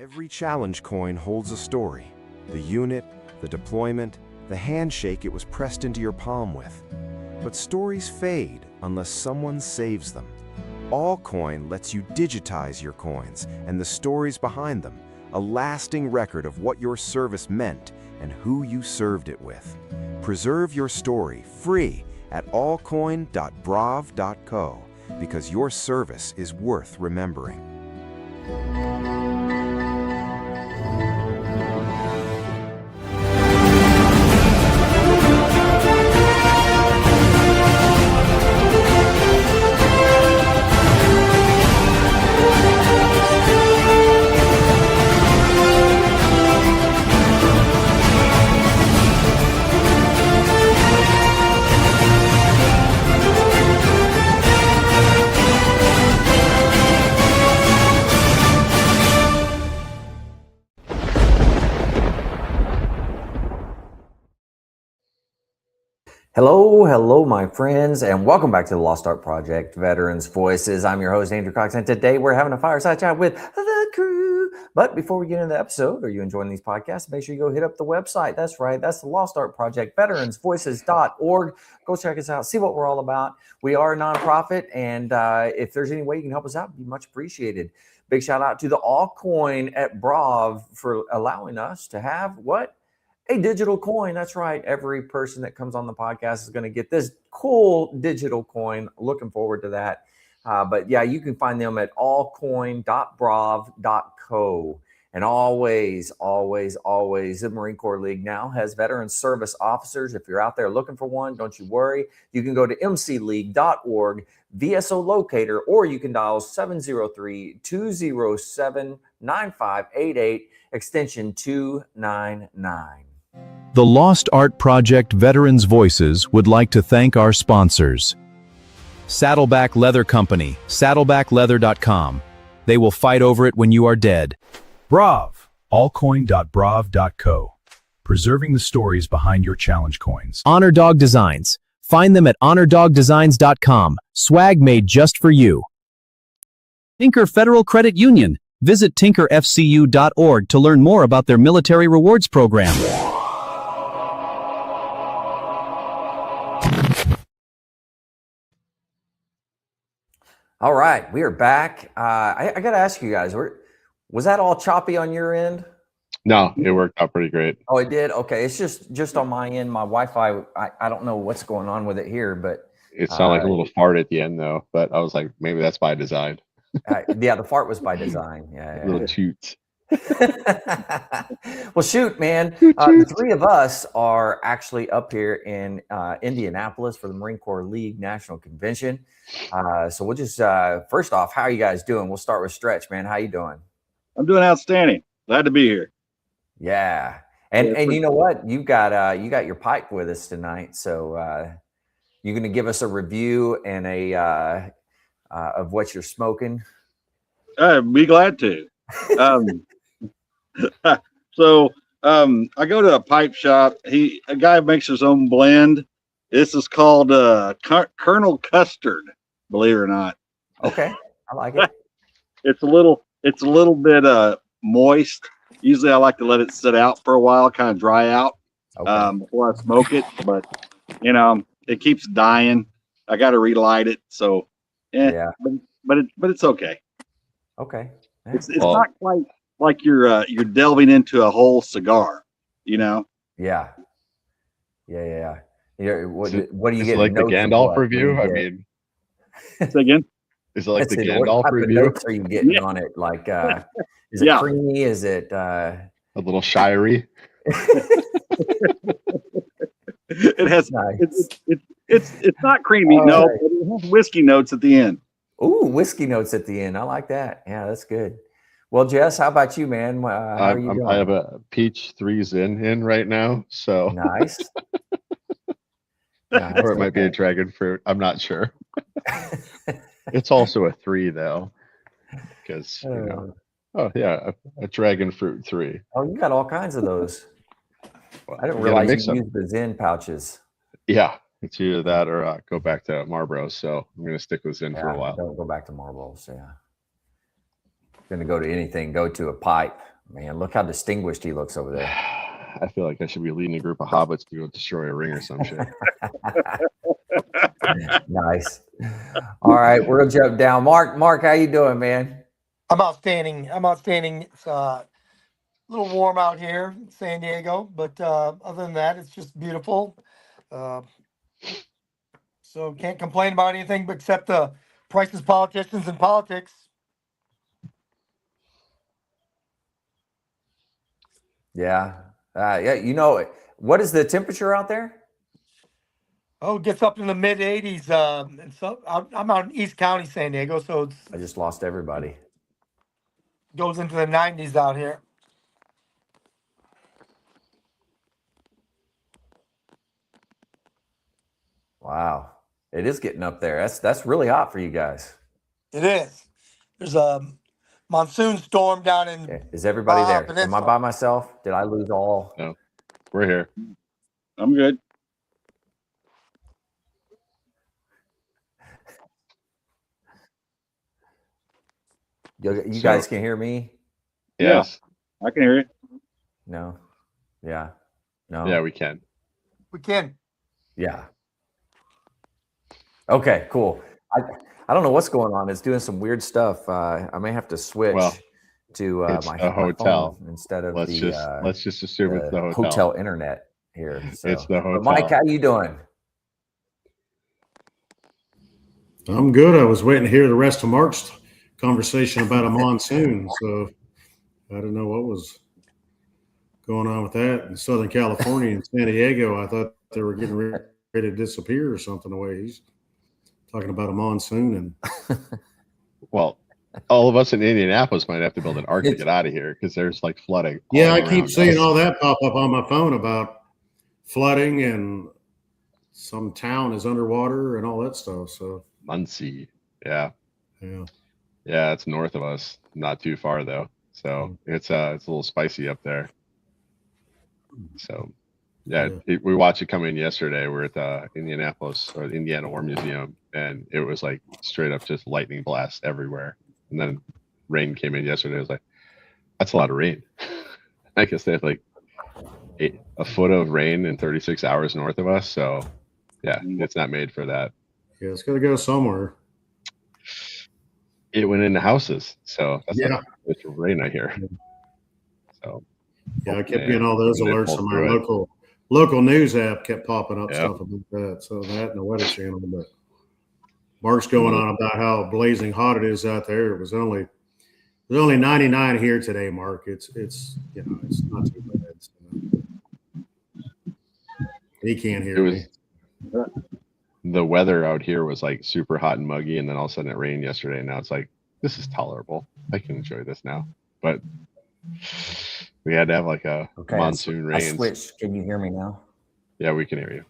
Every challenge coin holds a story. The unit, the deployment, the handshake it was pressed into your palm with. But stories fade unless someone saves them. Allcoin lets you digitize your coins and the stories behind them, a lasting record of what your service meant and who you served it with. Preserve your story free at allcoin.brav.co because your service is worth remembering. Hello, my friends, and welcome back to the Lost Art Project, Veterans Voices. I'm your host, Andrew Cox, and today we're having a fireside chat with the crew. But before we get into the episode, are you enjoying these podcasts? Make sure you go hit up the website. That's right. That's the Lost Art Project, veteransvoices.org. Go check us out. See what we're all about. We are a nonprofit, and if there's any way you can help us out, it'd be much appreciated. Big shout out to the Allcoin at Brav for allowing us to have what? A digital coin. That's right. Every person that comes on the podcast is going to get this cool digital coin. Looking forward to that. But yeah, you can find them at allcoin.brav.co. And always, the Marine Corps League now has veteran service officers. If you're out there looking for one, don't you worry. You can go to mcleague.org, VSO locator, or you can dial 703-207-9588, extension 299. The Lost Art Project Veterans Voices would like to thank our sponsors. Saddleback Leather Company, saddlebackleather.com. They will fight over it when you are dead. Brav, allcoin.brav.co. Preserving the stories behind your challenge coins. Honor Dog Designs. Find them at honordogdesigns.com. Swag made just for you. Tinker Federal Credit Union. Visit tinkerfcu.org to learn more about their military rewards program. All right, we are back. I got to ask you guys, was that all choppy on your end? No, it worked out pretty great. Oh, it did? Okay, it's just on my end. My Wi-Fi, I don't know what's going on with it here, but... It sounded like a little fart at the end, though, but I was like, maybe that's by design. Yeah, the fart was by design. Yeah. Little toots. Well, shoot, man. The three of us are actually up here in Indianapolis for the Marine Corps League National Convention. So we'll just, first off, how are you guys doing? We'll start with Stretch, man. How you doing? I'm doing outstanding. Glad to be here. Yeah. And you know what? You got your pipe with us tonight. So you're going to give us a review and of what you're smoking. I'd be glad to. So I go to a pipe shop. A guy makes his own blend. This is called Colonel Custard, believe it or not. Okay, I like it. It's a little bit moist. Usually I like to let it sit out for a while, kind of dry out, before I smoke it. But it keeps dying. I got to relight it. So yeah. But it's okay. Okay. Yeah. It's not quite like you're delving into a whole cigar, Yeah. What do you get? Like the Gandalf review? I mean, say again. Is it like the Gandalf review? What notes are you getting on it? Like, is it creamy? Is it a little shirey? It has. Nice. It's not creamy. No, but it has whiskey notes at the end. Ooh, whiskey notes at the end. I like that. Yeah, that's good. Well, Jess, how about you, man? How are you doing? I have a peach 3 Zin in right now, so nice. Or it might be a dragon fruit. I'm not sure. It's also a 3 though, because a dragon fruit 3. Oh, you got all kinds of those. Well, I didn't realize you used the Zin pouches. Yeah, it's either that or go back to Marlboros. So I'm going to stick with Zin for a while. Don't go back to Marlboros. Yeah. Going to go to anything, go to a pipe. Man, look how distinguished he looks over there. I feel like I should be leading a group of hobbits to go destroy a ring or some shit. Nice. All right, we'll jump down. Mark, how you doing, man? I'm outstanding. It's a little warm out here in San Diego, but other than that, it's just beautiful. So can't complain about anything except the prices, politicians, and politics. Yeah. Yeah. You know, what is the temperature out there? Oh, it gets up in the mid 80s. And so I'm out in East County, San Diego, so it I just lost everybody. goes into the 90s out here. Wow. It is getting up there. That's really hot for you guys. It is. There's a monsoon storm down in. Okay. Is everybody there? Am I Peninsula. by myself? Did I lose all? No, we're here. I'm good. You guys can hear me? Yes. I can hear you. No. Yeah. No. Yeah, we can. We can. Yeah. Okay, cool. I don't know what's going on. It's doing some weird stuff. I may have to switch to it's my the hotel phone instead of let's just assume it's the hotel internet here. So. It's the hotel. But Mike, how you doing? I'm good. I was waiting to hear the rest of Mark's conversation about a monsoon, so I didn't know what was going on with that in Southern California and San Diego. I thought they were getting ready to disappear or something. The way he's talking about a monsoon, and well, all of us in Indianapolis might have to build an ark to get out of here because there's like flooding. Yeah, I keep seeing all that pop up on my phone about flooding and some town is underwater and all that stuff. So Muncie, yeah, yeah, it's north of us, not too far though. So it's a little spicy up there. So we watched it come in yesterday. We're at the Indianapolis or Indiana War Museum, and it was like straight up just lightning blasts everywhere. And then rain came in yesterday. I was like, that's a lot of rain. I guess they have like a foot of rain in 36 hours north of us. So yeah, it's not made for that. Yeah, it's got to go somewhere. It went into houses. So that's it's rain I hear. So yeah, I kept getting all those alerts from my local news app kept popping up stuff about that. So that and the Weather Channel, but Mark's going on about how blazing hot it is out there. It was only 99 here today, Mark. It's it's not too bad. So. He can't hear me. The weather out here was like super hot and muggy, and then all of a sudden it rained yesterday. And now it's like, this is tolerable. I can enjoy this now. But we had to have like a monsoon rain. I switched. Can you hear me now? Yeah, we can hear you.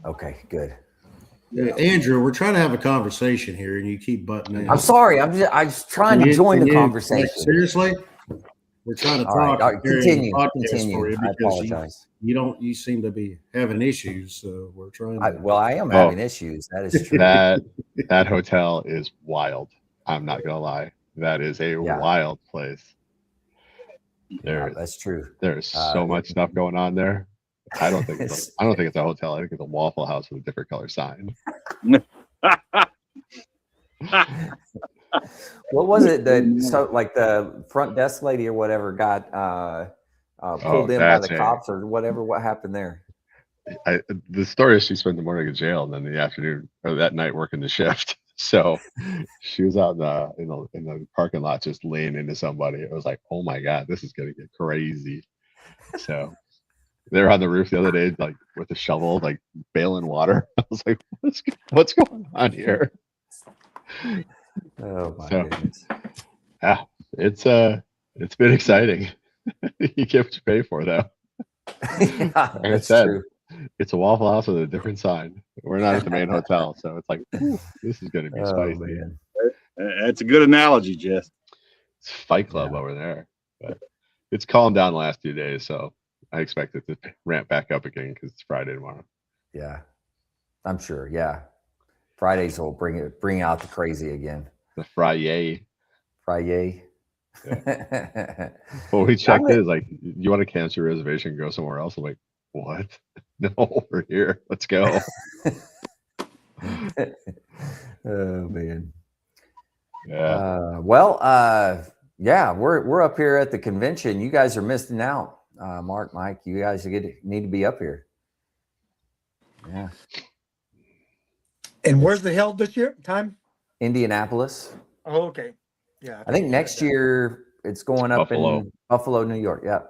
Okay, good. Andrew, we're trying to have a conversation here, and you keep butting in. I'm sorry. I'm just trying to join the conversation. Seriously, we're trying to talk. All right, continue. For you I apologize. You seem to be having issues, so we're trying. I am having issues. That is true. That hotel is wild. I'm not gonna lie. That is a wild place. That's true. There's so much stuff going on there. I don't think it's a hotel. I think it's a Waffle House with a different color sign. What was it that like the front desk lady or whatever got pulled in by the cops or whatever? What happened there? The story is she spent the morning in jail and then the afternoon or that night working the shift. So she was out in the parking lot just laying into somebody. It was like, oh my God, this is gonna get crazy. So they were on the roof the other day, like with a shovel, like bailing water. I was like, what's going on here? Oh my goodness. Yeah, it's been exciting. You get what you pay for, though. Like I said, true. It's a Waffle House with a different sign. We're not at the main hotel, so it's like, this is going to be spicy. Man. That's a good analogy, Jess. It's Fight Club over there, but it's calmed down the last 2 days, so I expect it to ramp back up again because it's Friday tomorrow. Yeah, I'm sure. Yeah, Fridays will bring out the crazy again. The Friday. Yeah. Well, we checked it. It's like, you want to cancel your reservation and go somewhere else? I'm like, what? No, we're here. Let's go. Oh man. Yeah. Yeah, we're up here at the convention. You guys are missing out. Mark, Mike, you guys need to be up here. Yeah. And where's the held this year? Time? Indianapolis. Oh, okay. Yeah. I think next year it's going up Buffalo. in Buffalo, New York. Yeah.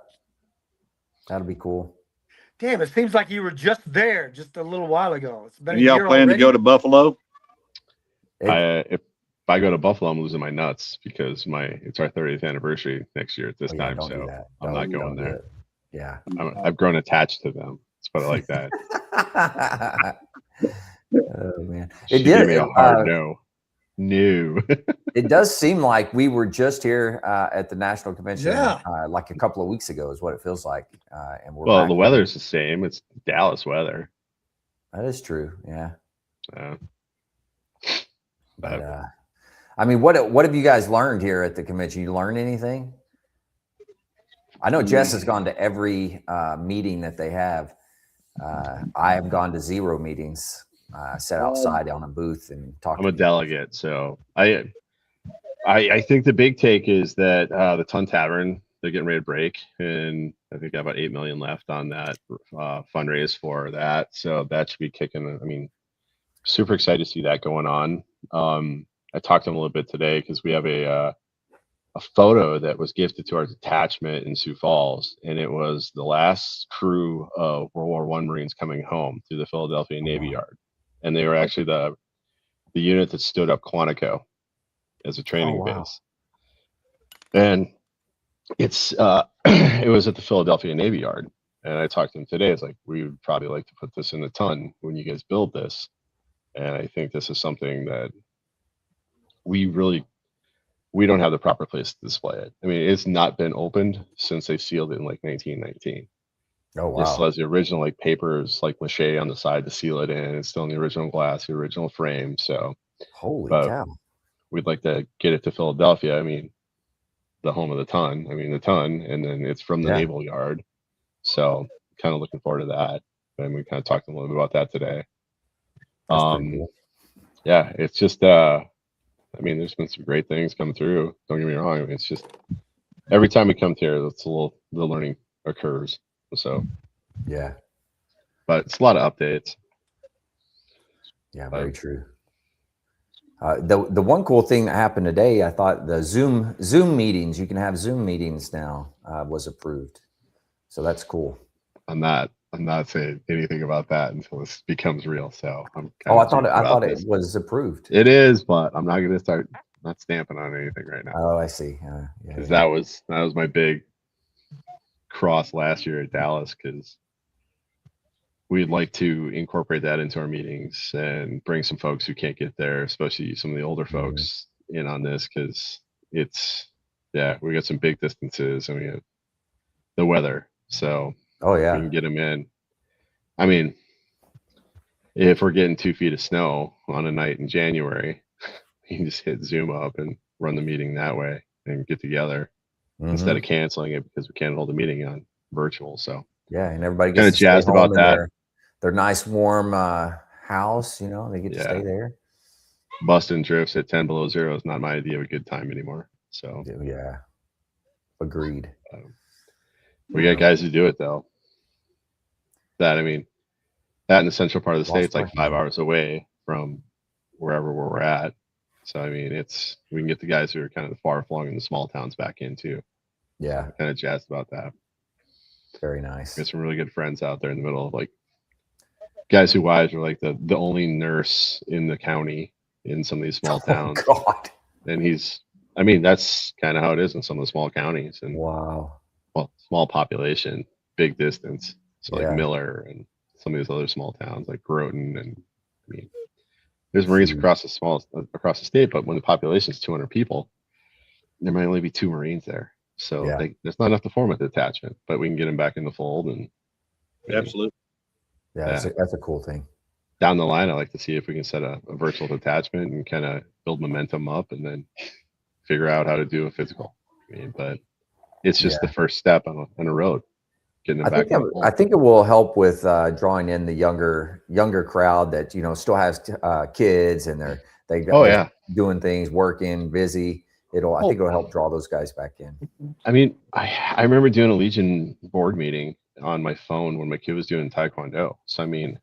That'll be cool. Damn, it seems like you were just there just a little while ago. It's been Y'all plan to go to Buffalo? If I go to Buffalo, I'm losing my nuts because it's our 30th anniversary next year at this time. So I'm not going there. Yeah. I've grown attached to them. Let's put it like that. Oh man. She gave me a hard no. It does seem like we were just here at the national convention like a couple of weeks ago is what it feels like. And well, the weather's the same. It's Dallas weather. That is true. Yeah. But I mean, what have you guys learned here at the convention? You learned anything? I know Jess has gone to every meeting that they have. I have gone to 0 meetings. Sat outside on a booth and talked. I'm a delegate, so I think the big take is that the Ton Tavern, they're getting ready to break, and I think got about $8 million left on that fundraise for that. So that should be kicking. I mean, super excited to see that going on. I talked to him a little bit today because we have a photo that was gifted to our detachment in Sioux Falls, and it was the last crew of World War I Marines coming home through the Philadelphia Navy Yard. And they were actually the unit that stood up Quantico as a training base. And it's it was at the Philadelphia Navy Yard. And I talked to him today. It's like, we would probably like to put this in a ton when you guys build this. And I think this is something that we don't have the proper place to display it. I mean, it's not been opened since they sealed it in like 1919. Oh wow! It still has the original like papers, like mache on the side to seal it in. It's still in the original glass, the original frame. So, holy cow! We'd like to get it to Philadelphia. I mean, the home of the Ton. I mean, the Ton, and then it's from the Naval Yard. So, kind of looking forward to that. And we kind of talked a little bit about that today. Cool. Yeah, it's just. I mean, there's been some great things come through. Don't get me wrong. I mean, it's just every time we come here, the learning occurs. So, yeah, but it's a lot of updates. Yeah, very true. The one cool thing that happened today, I thought the Zoom meetings, you can have Zoom meetings now, was approved. So that's cool. I'm not saying anything about that until this becomes real. So I'm. I thought it was approved. It is, but I'm not going to start not stamping on anything right now. Oh, I see. Because that was my big cross last year at Dallas, because we'd like to incorporate that into our meetings and bring some folks who can't get there, especially some of the older folks, in on this, because we got some big distances and we have the weather. So we can get them in. I mean, if we're getting 2 feet of snow on a night in January, you can just hit Zoom up and run the meeting that way and get together instead of canceling it because we can't hold the meeting on virtual. So and everybody kind of jazzed about that. Their nice warm house, they get to stay there. Busting drifts at 10 below zero is not my idea of a good time anymore. So agreed. We got guys who do it though. That in the central part of the state, it's like 5 hours away from where we're at. So I mean, we can get the guys who are kind of far flung in the small towns back in too. Yeah, I'm kind of jazzed about that. Very nice. Got some really good friends out there in the middle of like guys who wives are like the only nurse in the county in some of these small towns. Oh, God. And that's kind of how it is in some of the small counties. And small population, big distance. So like Miller and some of these other small towns like Groton, and there's Marines across the state, but when the population is 200 people, there might only be 2 Marines there. So there's not enough to form a detachment, but we can get them back in the fold. And absolutely. That's a cool thing. Down the line, I like to see if we can set a virtual detachment and kind of build momentum up and then figure out how to do a physical. I mean, but it's just the first step on a road. Getting them back. I think it will help with drawing in the younger crowd that still has kids and they're doing things, working, busy. I think it'll help draw those guys back in. I mean, I remember doing a Legion board meeting on my phone when my kid was doing Taekwondo. So I mean,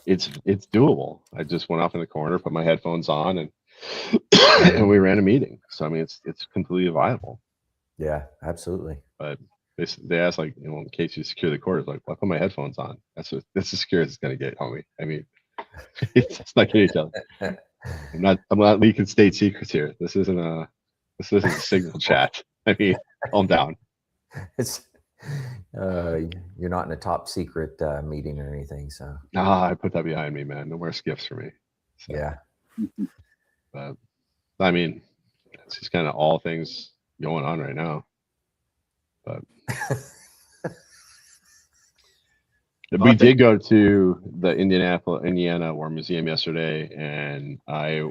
it's doable. I just went off in the corner, put my headphones on, and and we ran a meeting. So I mean, it's completely viable. Yeah, absolutely. But they asked, like, in case you secure the cord, like, well, I put my headphones on. That's as secure as it's gonna get, homie. I mean, it's not getting each other. I'm not leaking state secrets here. This isn't a signal chat. I mean, calm down. It's you're not in a top secret meeting or anything, so. Nah, I put that behind me, man. No more skips for me. So, yeah. But I mean, it's just kind of all things going on right now. But we did go to the Indiana War Museum yesterday, and I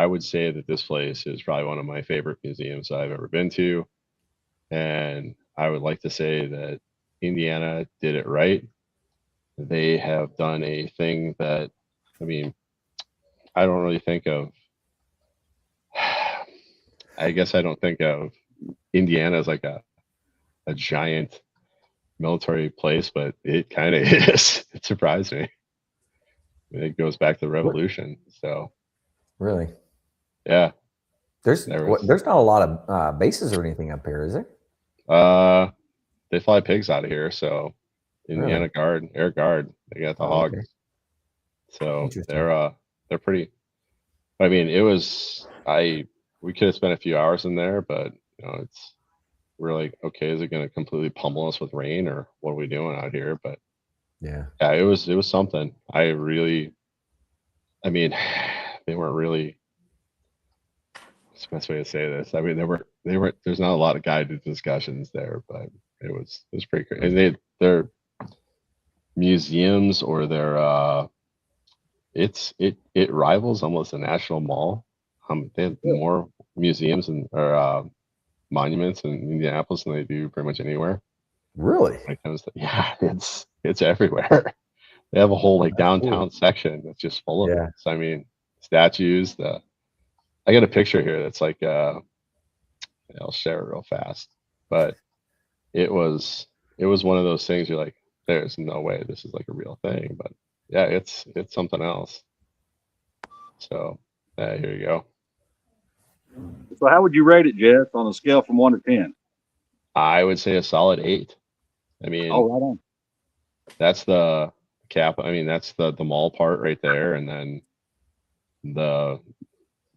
would say that this place is probably one of my favorite museums I've ever been to. And I would like to say that Indiana did it right. They have done a thing that, I mean, I don't really think of, I guess I don't think of Indiana as like a giant military place, but it kind of is. It surprised me. It goes back to the Revolution. So really, yeah, there's not a lot of bases or anything up here, is there? They fly pigs out of here, so Indiana Guard, Air Guard, they got the hogs. Okay. So they're pretty. I mean, we could have spent a few hours in there, but we're like, okay, is it going to completely pummel us with rain, or what are we doing out here? But yeah, it was something. I mean, they weren't really. What's the best way to say this? I mean, they were. There's not a lot of guided discussions there, but it was pretty great. And their museums, or their it rivals almost a national mall. They have more museums or monuments in Indianapolis than they do pretty much anywhere. Really? Yeah, it's everywhere. They have a whole downtown section that's just full of it. So, I mean, statues. I got a picture here that's like I'll share it real fast, but it was one of those things you're like, there's no way this is like a real thing, but yeah, it's something else. So here you go. So how would you rate it, Jeff, on a scale from 1 to 10? I would say a solid 8. I mean, right on. That's the cap. I mean, that's the mall part right there, and then the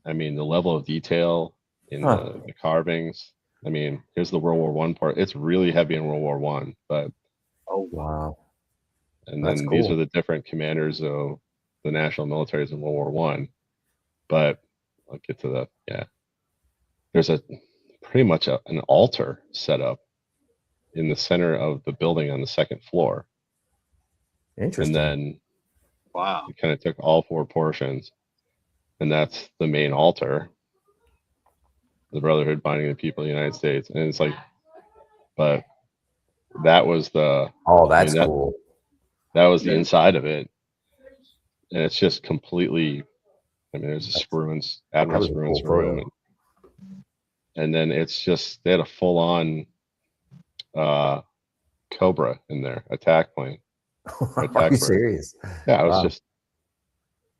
level of detail in the carvings. I mean, here's the World War I part. It's really heavy in World War I, but wow. And then these are the different commanders of the national militaries in World War I. But I'll get to there's pretty much an altar set up in the center of the building on the second floor. Interesting. And then we kind of took all 4 portions, and that's the main altar, the Brotherhood binding the people of the United States. And it's like, but that was that's cool. That was the inside of it. And it's just completely, I mean, there's a Admiral Spruance room. And then it's just, they had a full-on Cobra in there, attack plane. Are you serious? Yeah, it was just,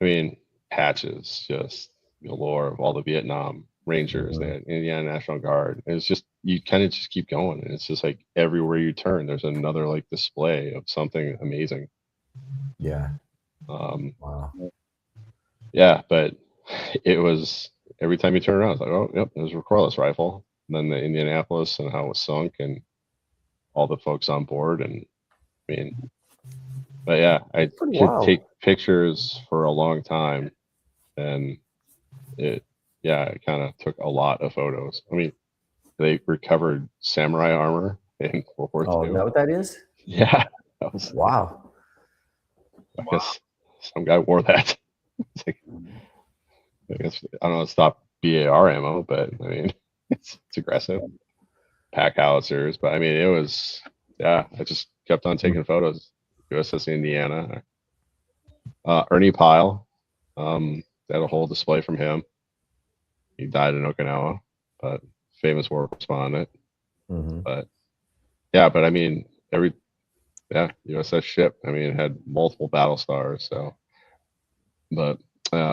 I mean, patches, just galore of all the Vietnam Rangers, they had Indiana National Guard. And it's just, you kind of just keep going. And it's just like everywhere you turn, there's another display of something amazing. Yeah. Wow. Yeah, but it was, every time you turn around, it's like, oh, yep, there's a recoilless rifle. And then the Indianapolis and how it was sunk and all the folks on board. And I mean, but yeah, I could take pictures for a long time, and it kind of took a lot of photos. I mean, they recovered samurai armor in World War II. Oh, is that what that is? Yeah. That was, wow. I guess some guy wore that. It's like, I guess, I don't know, stop BAR ammo, but I mean, It's aggressive. Pack howitzers, but I mean, it was, yeah, I just kept on taking photos. USS Indiana. Ernie Pyle, they had a whole display from him. He died in Okinawa, but famous war correspondent. But yeah, but I mean, USS ship. I mean, it had multiple battle stars. So, but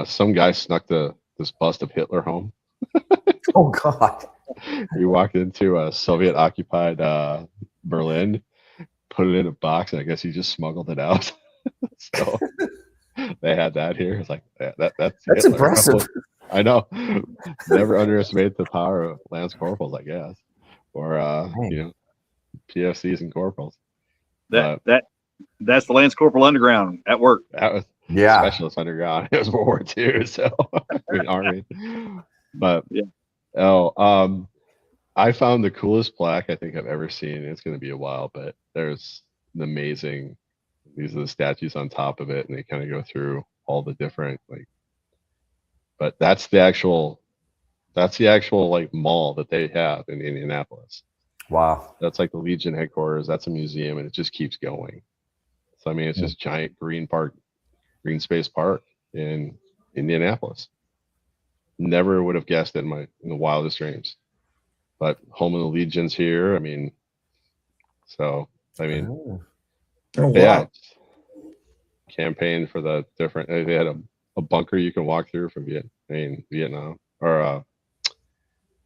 some guy snuck this bust of Hitler home. Oh God! He walked into a Soviet-occupied Berlin, put it in a box, and I guess he just smuggled it out. So they had that here. It's like that's Hitler. Impressive. I know. Never underestimate the power of lance corporals, I guess, or PFCs and corporals. That's the Lance Corporal Underground at work. That was Specialist Underground. It was World War II, so I mean, Army. But I found the coolest plaque I think I've ever seen. It's going to be a while, but there's an amazing. These are the statues on top of it, and they kind of go through all the different But that's the actual like mall that they have in Indianapolis. Wow. That's like the Legion headquarters. That's a museum, and it just keeps going. So I mean, it's just giant green space park in Indianapolis. Never would have guessed it in the wildest dreams. But home of the Legion's here. I mean, yeah. Campaign for the different. They had a bunker you can walk through from Vietnam or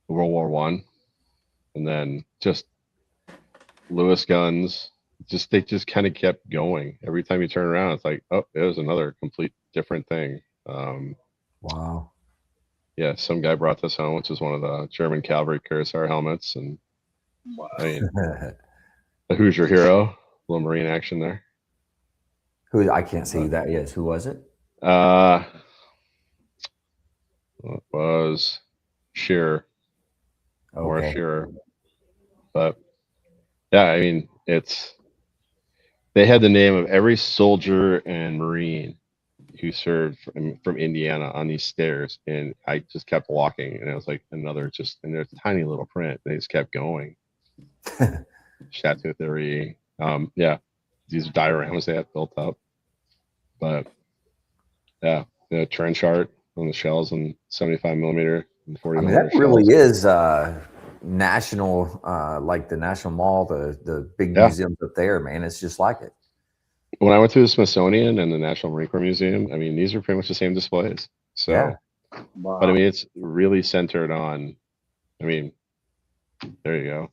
World War I, and then just Lewis guns. They just kind of kept going. Every time you turn around, it's like, oh, there's another complete different thing. Wow. Yeah, some guy brought this home, which is one of the German cavalry Cuirassier helmets, and I mean, the Hoosier Hero, a little Marine action there. Who I can't see who that is. Who was it? It was Shearer. Or Shearer. But yeah, I mean, they had the name of every soldier and Marine who served from Indiana on these stairs, and I just kept walking, and it was like and there's a tiny little print. They just kept going. Chateau Theory. These dioramas they have built up. But yeah, the trench art on the shells and 75 millimeter and 40 I mean, millimeter that really shells. is national, like the National Mall, the big museums up there, man. It's just like it. When I went to the Smithsonian and the National Marine Corps Museum, I mean, these are pretty much the same displays. So, but I mean, it's really centered on, I mean, there you go.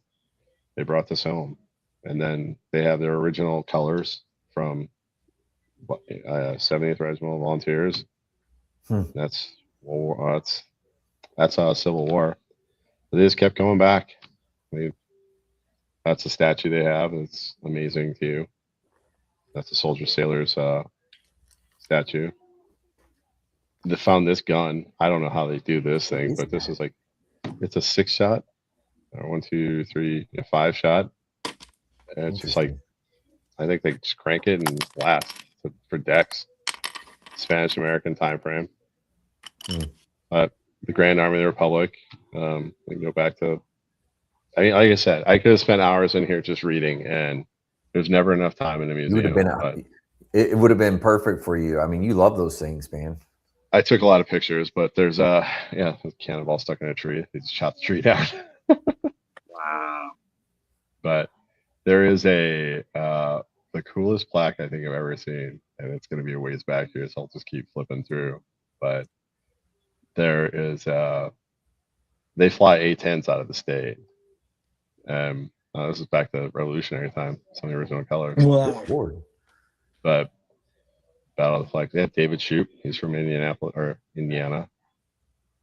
They brought this home, and then they have their original colors from 70th Regimental Volunteers. That's Civil War. But they just kept going back. That's a statue they have. It's amazing too. That's a soldier sailor's statue. They found this gun. I don't know how they do this thing, but this is it's a 6-shot. 1, 2, 3, 5-shot. And it's just like, I think they just crank it and blast for decks. Spanish American time frame. The Grand Army of the Republic. We can go back to. I mean, like I said, I could have spent hours in here just reading, and there's never enough time in the museum. It would have been perfect for you. I mean, you love those things, man. I took a lot of pictures, but there's a cannonball stuck in a tree. They just shot the tree down. Wow. But there is the coolest plaque I think I've ever seen, and it's going to be a ways back here, so I'll just keep flipping through. But there is they fly A-10s out of the state. This is back to Revolutionary time, some of the original colors. Wow. But Battle of the Flag, they have David Shoup. He's from Indiana.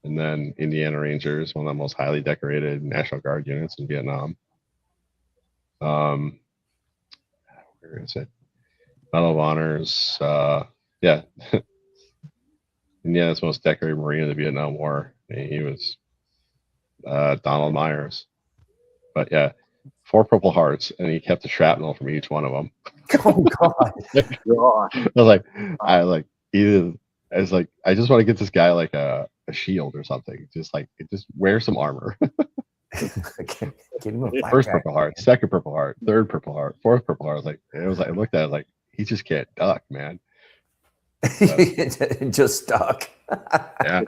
And then Indiana Rangers, one of the most highly decorated National Guard units in Vietnam. Where is it? Medal of Honors. Indiana's most decorated Marine in the Vietnam War. He was Donald Myers. But yeah, 4 Purple Hearts, and he kept the shrapnel from each one of them. Oh God! I was like, I just want to get this guy like a shield or something. Just wear some armor. First Purple Heart, second Purple Heart, third Purple Heart, fourth Purple Heart. I looked at it, I was like, he just can't duck, man. Just stuck. Yeah.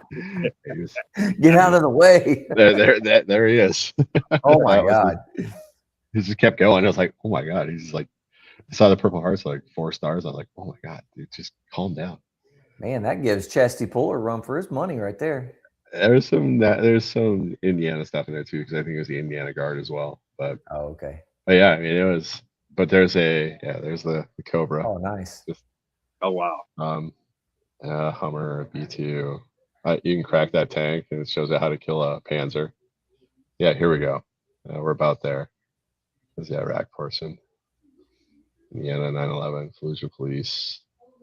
Get out of the way. There he is. Oh my God. He just kept going. I was like, oh my God. He's just like, I saw the Purple Hearts like 4 stars. I was like, oh my God, dude, just calm down. Man, that gives Chesty Puller a run for his money right there. There's some Indiana stuff in there too, because I think it was the Indiana Guard as well. But okay. But yeah, I mean it was. But there's the Cobra. Oh, nice. Oh wow. Hummer B2. You can crack that tank, and it shows you how to kill a Panzer. Yeah, here we go. We're about there. There's the Iraq portion. Indiana 9/11, Fallujah Police,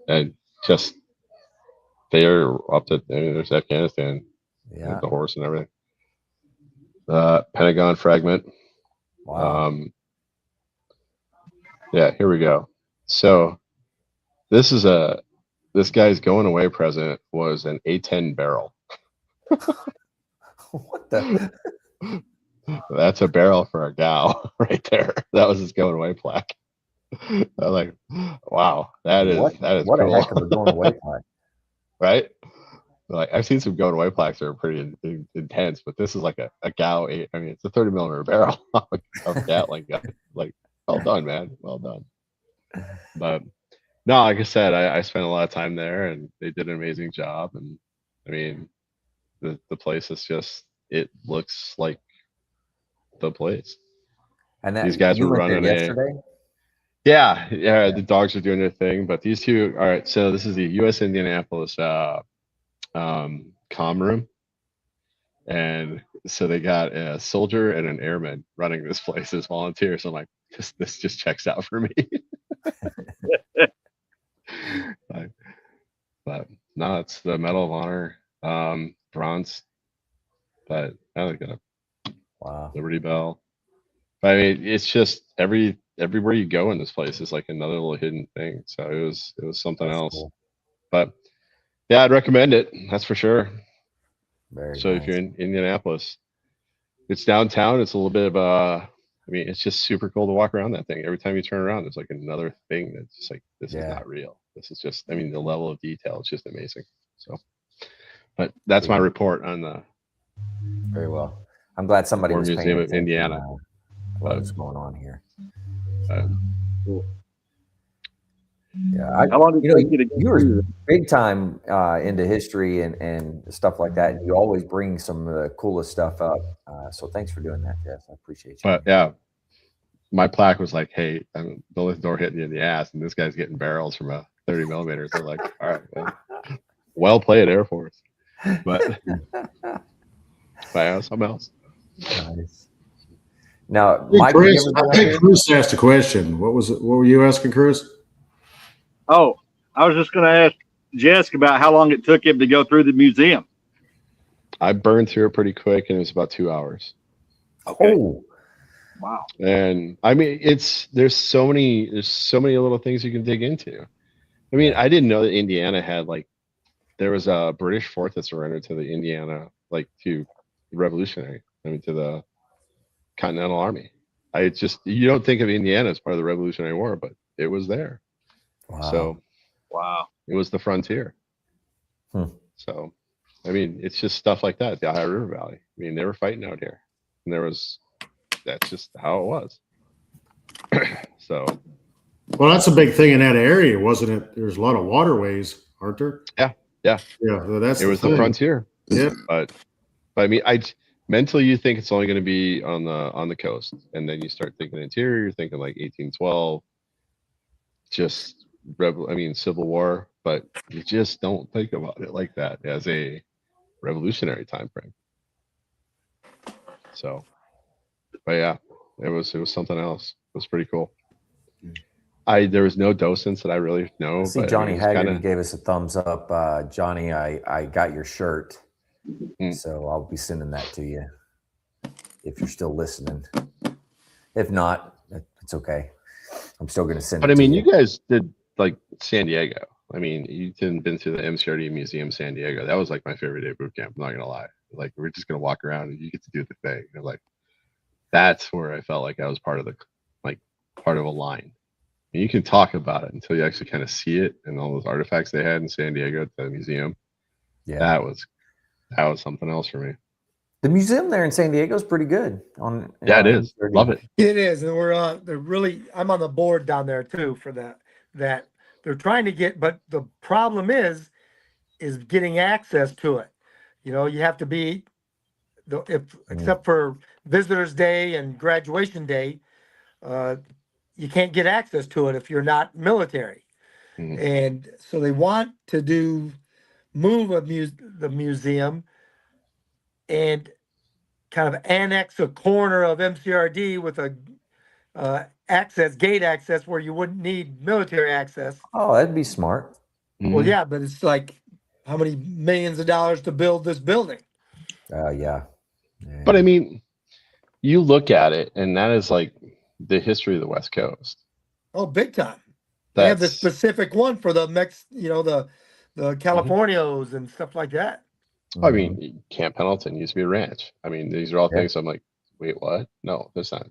and just they're up to. There's Afghanistan. Yeah. The horse and everything. Pentagon fragment. Wow. Yeah, here we go. So this guy's going away present was an A10 barrel. What the? That's a barrel for a gal right there. That was his going away plaque. I was like, wow, that is what cool. A heck of a going away plaque. Right? Like I've seen some going away plaques that are pretty intense, but this is like a gal. I mean, it's a 30mm barrel of Gatling gun. Like, well done, man. Well done. But no, like I said, I spent a lot of time there, and they did an amazing job. And I mean, the place is just, it looks like the place. And these guys were running yesterday. Yeah, the dogs are doing their thing, but these two. All right, so this is the U.S. Indianapolis comm room, and so they got a soldier and an airman running this place as volunteers. So I'm like, this just checks out for me. But no, it's the Medal of Honor, bronze, but I like that. Wow. Liberty Bell. But I mean, it's just everywhere you go in this place is like another little hidden thing. So it was something else. Cool. But yeah, I'd recommend it. That's for sure. Very so nice. If you're in Indianapolis, it's downtown. It's a little bit of I mean, it's just super cool to walk around that thing. Every time you turn around, there's like another thing that's just like, this is not real. This is just, I mean, the level of detail is just amazing. So, but that's my report on the. Very well. I'm glad somebody was Museum of Indiana. What's going on here? Cool. Yeah, how long did you were big time into history and stuff like that, and you always bring some of the coolest stuff up. So thanks for doing that, Jess. I appreciate you. But yeah, my plaque was like, "Hey, don't let the door hit you in the ass," and this guy's getting barrels from a 30mm. They're like, "All right, well played, Air Force." But something else. Nice. Now, hey, Mike, Chris, I think Chris asked a question. What was it? What were you asking, Chris? Oh, I was just going to ask Jessica about how long it took him to go through the museum. I burned through it pretty quick, and it was about 2 hours. Okay. Oh, wow! And I mean, there's so many little things you can dig into. I mean, I didn't know that Indiana had there was a British fort that surrendered to the Indiana, to the Revolutionary. I mean, to the Continental Army. You don't think of Indiana as part of the Revolutionary War, but it was there. Wow. So, it was the frontier. Hmm. So, I mean, it's just stuff like that. The Ohio River Valley. I mean, they were fighting out here, and that's just how it was. So, well, that's a big thing in that area, wasn't it? There's a lot of waterways, aren't there? Yeah. Well, the frontier. Yeah, but I mean, mentally you think it's only going to be on the coast, and then you start thinking interior. You're thinking like 1812, just Civil War, but you just don't think about it like that as a revolutionary time frame. So, but yeah, it was something else. It was pretty cool. There was no docents that I really know. See, Johnny Haggerty gave us a thumbs up. Johnny, I got your shirt, so I'll be sending that to you if you're still listening. If not, it's okay. I'm still going to send it. But I mean, you guys did San Diego. I mean, you didn't been to the MCRD Museum San Diego. That was my favorite day of boot camp. I'm not going to lie. We're just going to walk around and you get to do the thing. that's where I felt like I was part of a line. And you can talk about it until you actually kind of see it, and all those artifacts they had in San Diego at the museum. Yeah, that was something else for me. the museum there in San Diego is pretty good. It is. Love it. It is, and they're really. I'm on the board down there too for that. That they're trying to get, but the problem is getting access to it. You know, you have to be except for Visitors Day and Graduation Day, you can't get access to it if you're not military. And so they want to move the museum and kind of annex a corner of MCRD with a gate access where you wouldn't need military access. Oh, that'd be smart. Well, yeah, but it's like how many millions of dollars to build this building? Yeah. But I mean, you look at it, and that is like the history of the West Coast. Oh, big time. They have the specific one for the the Californios and stuff like that. I mean, Camp Pendleton used to be a ranch. I mean, these are all things I'm like, wait, what? No, there's not.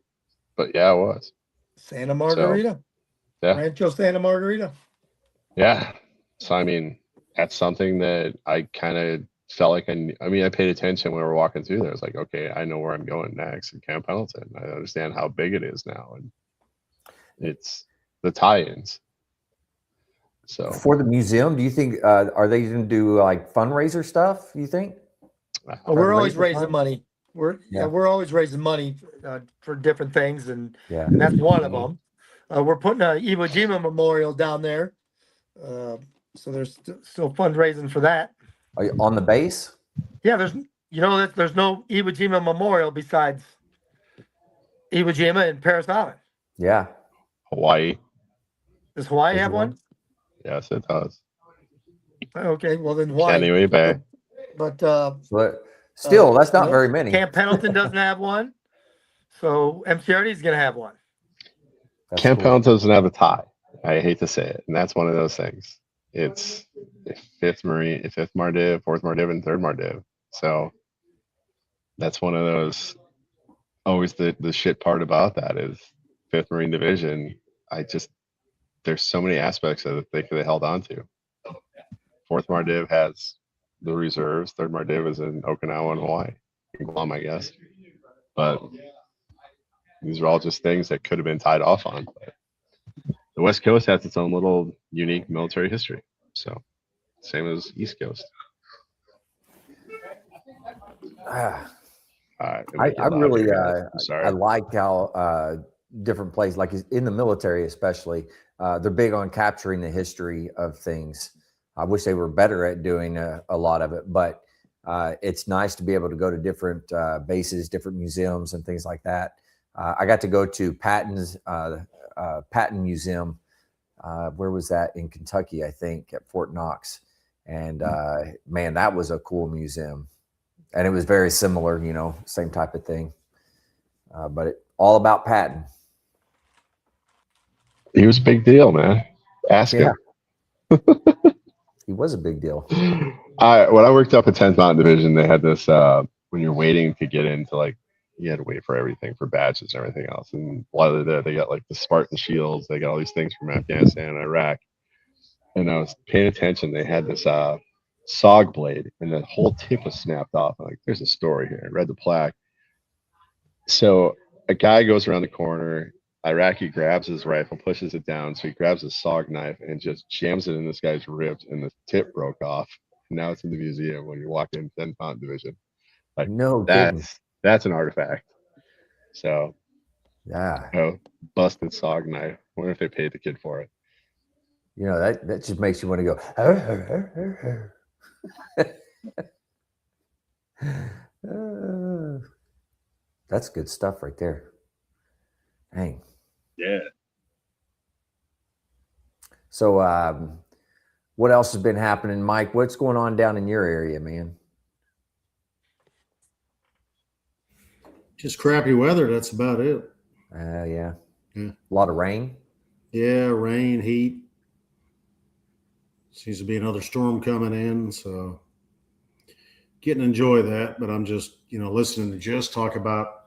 But yeah, it was. Santa Margarita. So, yeah. Rancho Santa Margarita. Yeah. So, I mean, that's something that I kind of felt like I paid attention when we were walking through there. I was like, okay, I know where I'm going next in Camp Pendleton. I understand how big it is now. And it's the tie-ins. So for the museum, do you think are they going to do like fundraiser stuff? You think? We're always raising money. We're always raising money for different things, and that's one of them. We're putting a Iwo Jima memorial down there, so there's still fundraising for that. Are you on the base? Yeah, there's no Iwo Jima memorial besides Iwo Jima and Paris Island. Yeah, Hawaii. Does Hawaii have one? Yes, it does. Okay, well then why? Anyway, Bay. But still, that's not very many. Camp Pendleton doesn't have one, so MCRD is going to have one. Camp Pendleton doesn't have a tie. I hate to say it, and that's one of those things. It's 5th Marine, 5th MARDIV, 4th MARDIV, and 3rd MARDIV. So that's one of those. Always the shit part about that is 5th Marine Division. There's so many aspects of it they could have held on to. 4th MARDIV has the reserves. 3rd MARDIV is in Okinawa and Hawaii, in Guam, I guess. But these are all just things that could have been tied off on. But the West Coast has its own little unique military history. So same as East Coast. I really I like how different places, like in the military especially, they're big on capturing the history of things. I wish they were better at doing a lot of it, but it's nice to be able to go to different bases, different museums and things like that. I got to go to Patton's Patton Museum. Where was that? In Kentucky, I think, at Fort Knox. And man, that was a cool museum. And it was very similar, same type of thing. But all about Patton. He was a big deal, man. Ask him. He was a big deal. When I worked up at 10th Mountain Division, they had this, when you're waiting to get into, you had to wait for everything, for badges and everything else. And while they're there, they got the Spartan shields. They got all these things from Afghanistan and Iraq. And I was paying attention. They had this SOG blade, and the whole tip was snapped off. I'm like, there's a story here. I read the plaque. So a guy goes around the corner. Iraqi grabs his rifle, pushes it down. So he grabs his SOG knife and just jams it in this guy's ribs, and the tip broke off. And now it's in the museum when you walk in 10th Mountain Division. That's an artifact. So busted SOG knife. I wonder if they paid the kid for it. That just makes you want to go. That's good stuff right there. Dang. Yeah. So what else has been happening, Mike? What's going on down in your area, man? Just crappy weather. That's about it. Yeah. A lot of rain. Yeah, rain, heat. Seems to be another storm coming in, so getting to enjoy that. But I'm just, listening to Jess talk about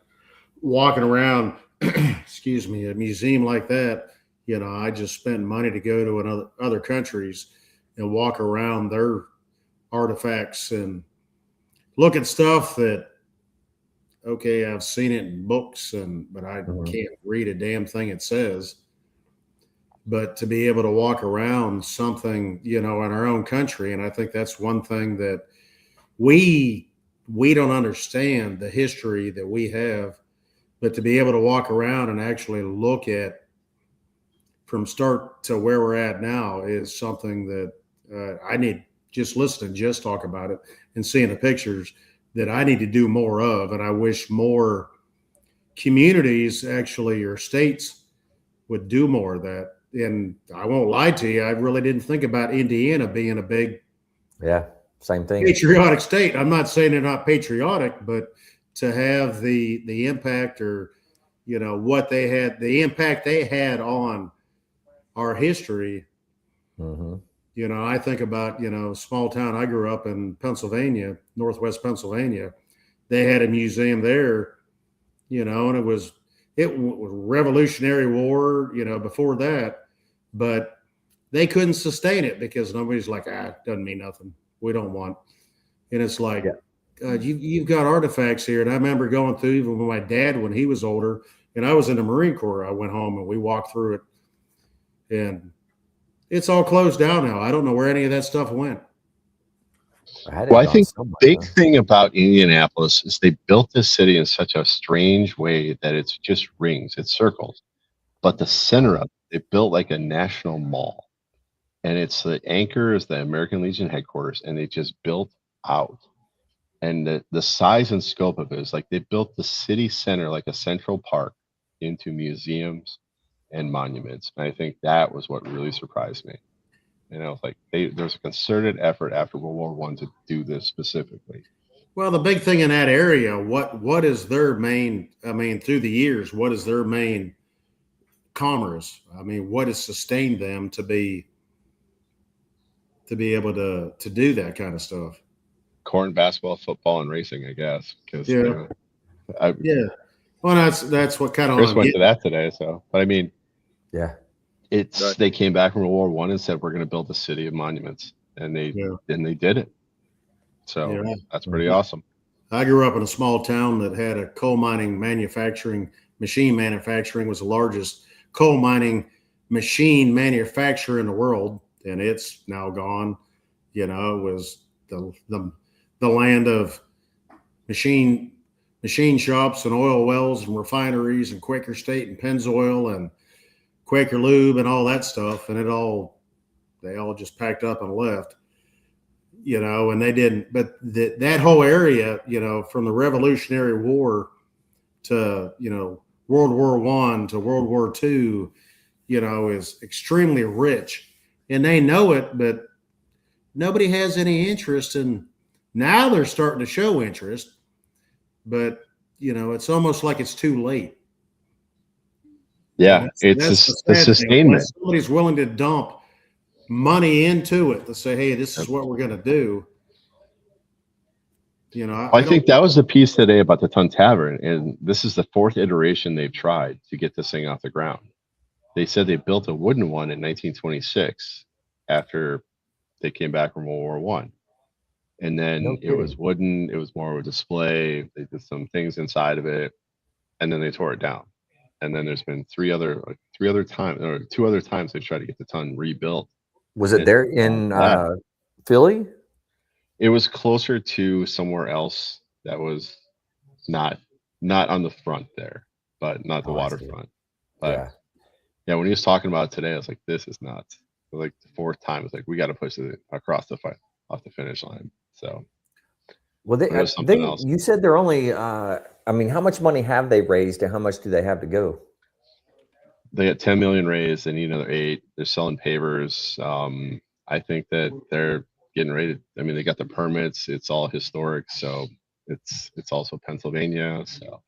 walking around, excuse me, a museum like that, you know, I just spend money to go to other countries and walk around their artifacts and look at stuff that, okay, I've seen it in books, but I can't read a damn thing it says. But to be able to walk around something, you know, in our own country, and I think that's one thing that we don't understand the history that we have, but to be able to walk around and actually look at from start to where we're at now is something that I need, just listening, just talk about it and seeing the pictures, that I need to do more of. And I wish more communities actually, or states, would do more of that. And I won't lie to you, I really didn't think about Indiana being a big same thing, patriotic state. I'm not saying they're not patriotic, but to have the impact, or, you know, what they had, the impact they had on our history. You know, I think about, you know, small town I grew up in, Pennsylvania, Northwest Pennsylvania. They had a museum there, you know, and it was Revolutionary War, you know, before that, but they couldn't sustain it because nobody's like, it doesn't mean nothing. We don't want. And it's like, you've got artifacts here. And I remember going through, even with my dad when he was older, and I was in the Marine Corps, I went home and we walked through it, and it's all closed down now. I don't know where any of that stuff went. Well, I think the big thing about Indianapolis is they built this city in such a strange way that it's just rings, it's circles. But the center of it, they built like a national mall. And it's the anchor is the American Legion headquarters, and they just built out. And the size and scope of it is like they built the city center like a central park into museums and monuments. And I think that was what really surprised me. You know, like there's a concerted effort after World War I to do this specifically. Well, the big thing in that area, what is their main, I mean, through the years, what is their main commerce? I mean, what has sustained them to be able to do that kind of stuff? Corn, basketball, football, and racing, I guess. Because well, that's what kind of Chris went to that today. So, but I mean, Right. They came back from World War I and said we're going to build a city of monuments, and they did it. So that's pretty awesome. I grew up in a small town that had a coal mining machine manufacturing was the largest coal mining machine manufacturer in the world, and it's now gone. You know, it was the land of machine shops and oil wells and refineries and Quaker State and Pennzoil and Quaker Lube and all that stuff, and they all just packed up and left, you know, and they didn't. But that whole area, you know, from the Revolutionary War to, you know, World War I to World War II, you know, is extremely rich, and they know it, but nobody has any interest in. Now they're starting to show interest, but, you know, it's almost like it's too late. Yeah, it's the sustainment. Somebody's willing to dump money into it to say, hey, this is what we're going to do. You know, I think that was the piece today about the Ton Tavern, and this is the 4th iteration they've tried to get this thing off the ground. They said they built a wooden one in 1926 after they came back from World War I. And then it was wooden. It was more of a display. They did some things inside of it, and then they tore it down. And then there's been two other times they've tried to get the ton rebuilt. Was it there in Philly? It was closer to somewhere else that was not on the front there, but not the waterfront. But when he was talking about it today, I was like, this is nuts. Like the 4th time, it's like we got to push it across off the finish line. So, well, you said they're only. I mean, how much money have they raised, and how much do they have to go? They got 10 million raised. They need another 8. They're selling pavers. I think that they're getting ready. I mean, they got the permits. It's all historic, so it's also Pennsylvania. So,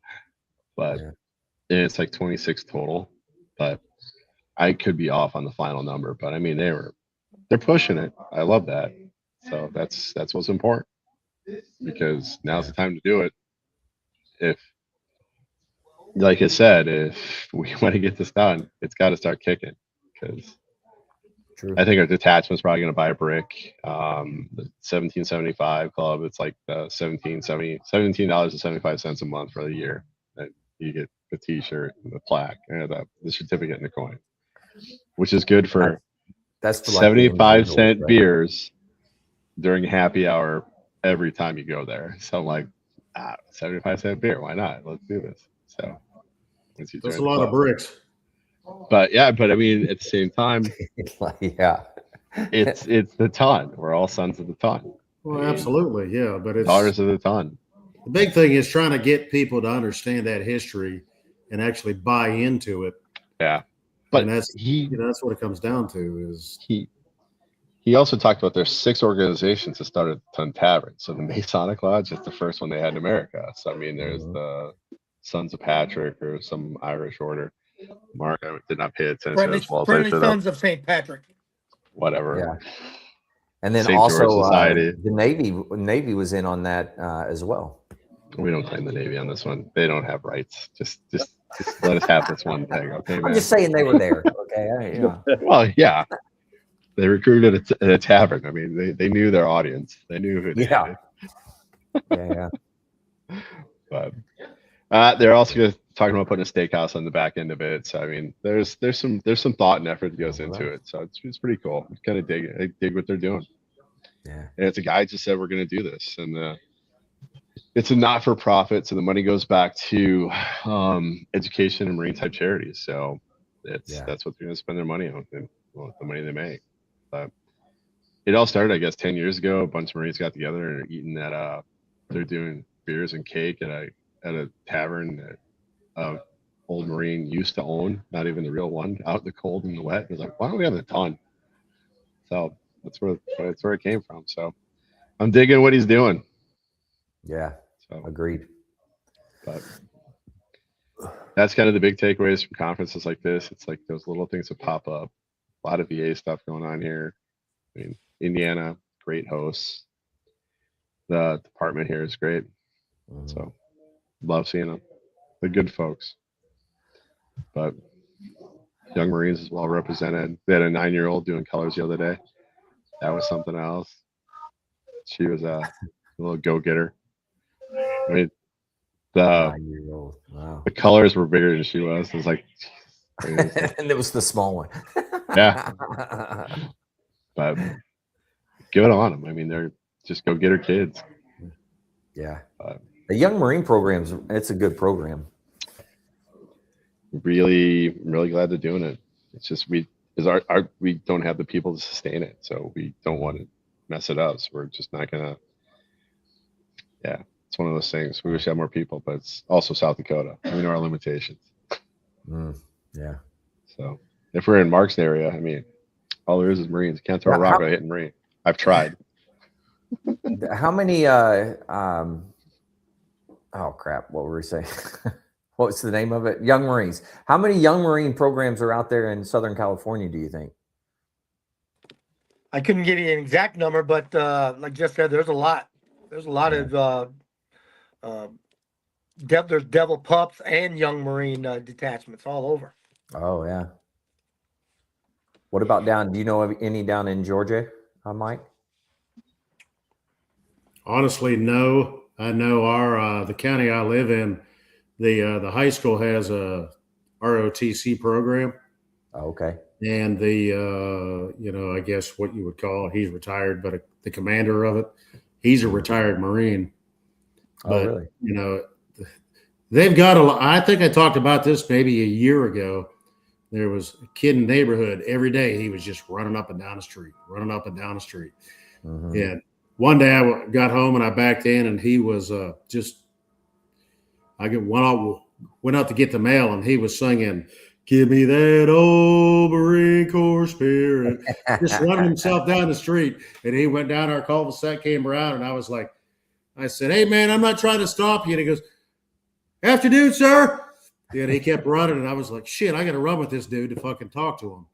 but it's like 26 total. But I could be off on the final number. But I mean, they're pushing it. I love that. So that's what's important, because now's the time to do it. If like I said, if we want to get this done, it's got to start kicking, because I think our detachment's probably going to buy a brick. The 1775 club, it's like $17.75 a month for the year. And you get the T-shirt and the plaque and the certificate and the coin, which is good for that's for 75-cent beers during happy hour every time you go there. So I'm like, 75-cent beer, why not? Let's do this. So that's a lot of bricks. But I mean, at the same time, yeah, it's the ton. We're all sons of the ton. Well, absolutely, yeah. But it's daughters of the ton. The big thing is trying to get people to understand that history and actually buy into it. Yeah, but and that's that's what it comes down to. Is he also talked about there's 6 organizations that started Ton Tavern. So the Masonic Lodge is the first one they had in America. So I mean, there's the Sons of Patrick or some Irish order. Mark, I did not pay attention as well as I should Sons of St. Patrick. Whatever. Yeah. And then St. also Society. The Navy was in on that as well. We don't claim the Navy on this one. They don't have rights. Just let us have this one thing, okay, man? I'm just saying they were there. Okay. Well, yeah. They recruited at a tavern. I mean, they knew their audience. They knew who they yeah. Yeah. But they're also talking about putting a steakhouse on the back end of it. So I mean, there's some thought and effort that goes into it. So it's pretty cool. I kind of dig what they're doing. Yeah. And it's a guy just said we're going to do this, and it's a not-for-profit, so the money goes back to education and marine type charities. So that's what they're going to spend their money on, and the money they make. But it all started, I guess, 10 years ago. A bunch of Marines got together and are eating that. They're doing beers and cake at a tavern that old Marine used to own, not even the real one, out in the cold and the wet. It was like, why don't we have a ton? So that's where it came from. So I'm digging what he's doing. Yeah. So agreed. But that's kind of the big takeaways from conferences like this. It's like those little things that pop up. A lot of VA stuff going on here. I mean, Indiana, great hosts. The department here is great. So love seeing them. They're good folks. But Young Marines is well represented. They had a 9-year-old doing colors the other day. That was something else. She was a little go-getter. I mean, the 9-year-old. Wow. The colors were bigger than she was. It was like, and it was the small one. Yeah. But good on them. I mean, they're just go-getter kids. Yeah. The Young Marine programs, it's a good program. Really glad they're doing it. It's just we don't have the people to sustain it, so we don't want to mess it up. So we're just not gonna. Yeah, it's one of those things. We wish we had more people, but it's also South Dakota. We know our limitations. Yeah. So if we're in Mark's area, I mean, all there is Marines. Can't throw a rock by hitting Marine. I've tried. How many? Oh crap! What were we saying? What's the name of it? Young Marines. How many Young Marine programs are out there in Southern California, do you think? I couldn't give you an exact number, but like Jeff said, there's a lot. There's a lot of there's Devil Pups and Young Marine detachments all over. Oh yeah. What about do you know of any down in Georgia, Mike? Honestly, no. I know our the county I live in, the high school has a ROTC program. Okay. And the I guess what you would call, he's retired, but the commander of it, he's a retired Marine. But, really? They've got I think I talked about this maybe a year ago. There was a kid in the neighborhood every day. He was just running up and down the street. And one day I got home and I backed in, and he was I went out to get the mail, and he was singing, "Give me that old Marine Corps spirit," just running himself down the street. And he went down our cul-de-sac, came around, and I said, "Hey man, I'm not trying to stop you." And he goes, "Afternoon, sir." And he kept running, and I was like, shit, I got to run with this dude to fucking talk to him.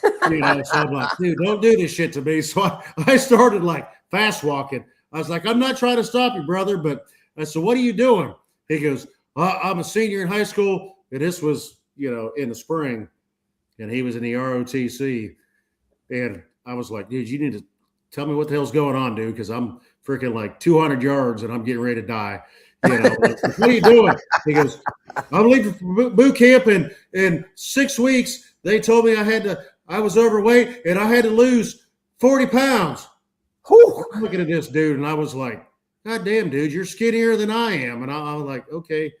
So I'm like, dude, don't do this shit to me. So I started like fast walking. I was like, "I'm not trying to stop you, brother." But I said, "What are you doing?" He goes, I'm a senior in high school. And this was, in the spring, and he was in the ROTC. And I was like, dude, you need to tell me what the hell's going on, dude, because I'm freaking like 200 yards and I'm getting ready to die. Like, what are you doing? He goes, I'm leaving for boot camp in 6 weeks. They told me I was overweight and I had to lose 40 pounds. I'm looking at this dude and I was like, God damn, dude, you're skinnier than I am. And I was like, okay.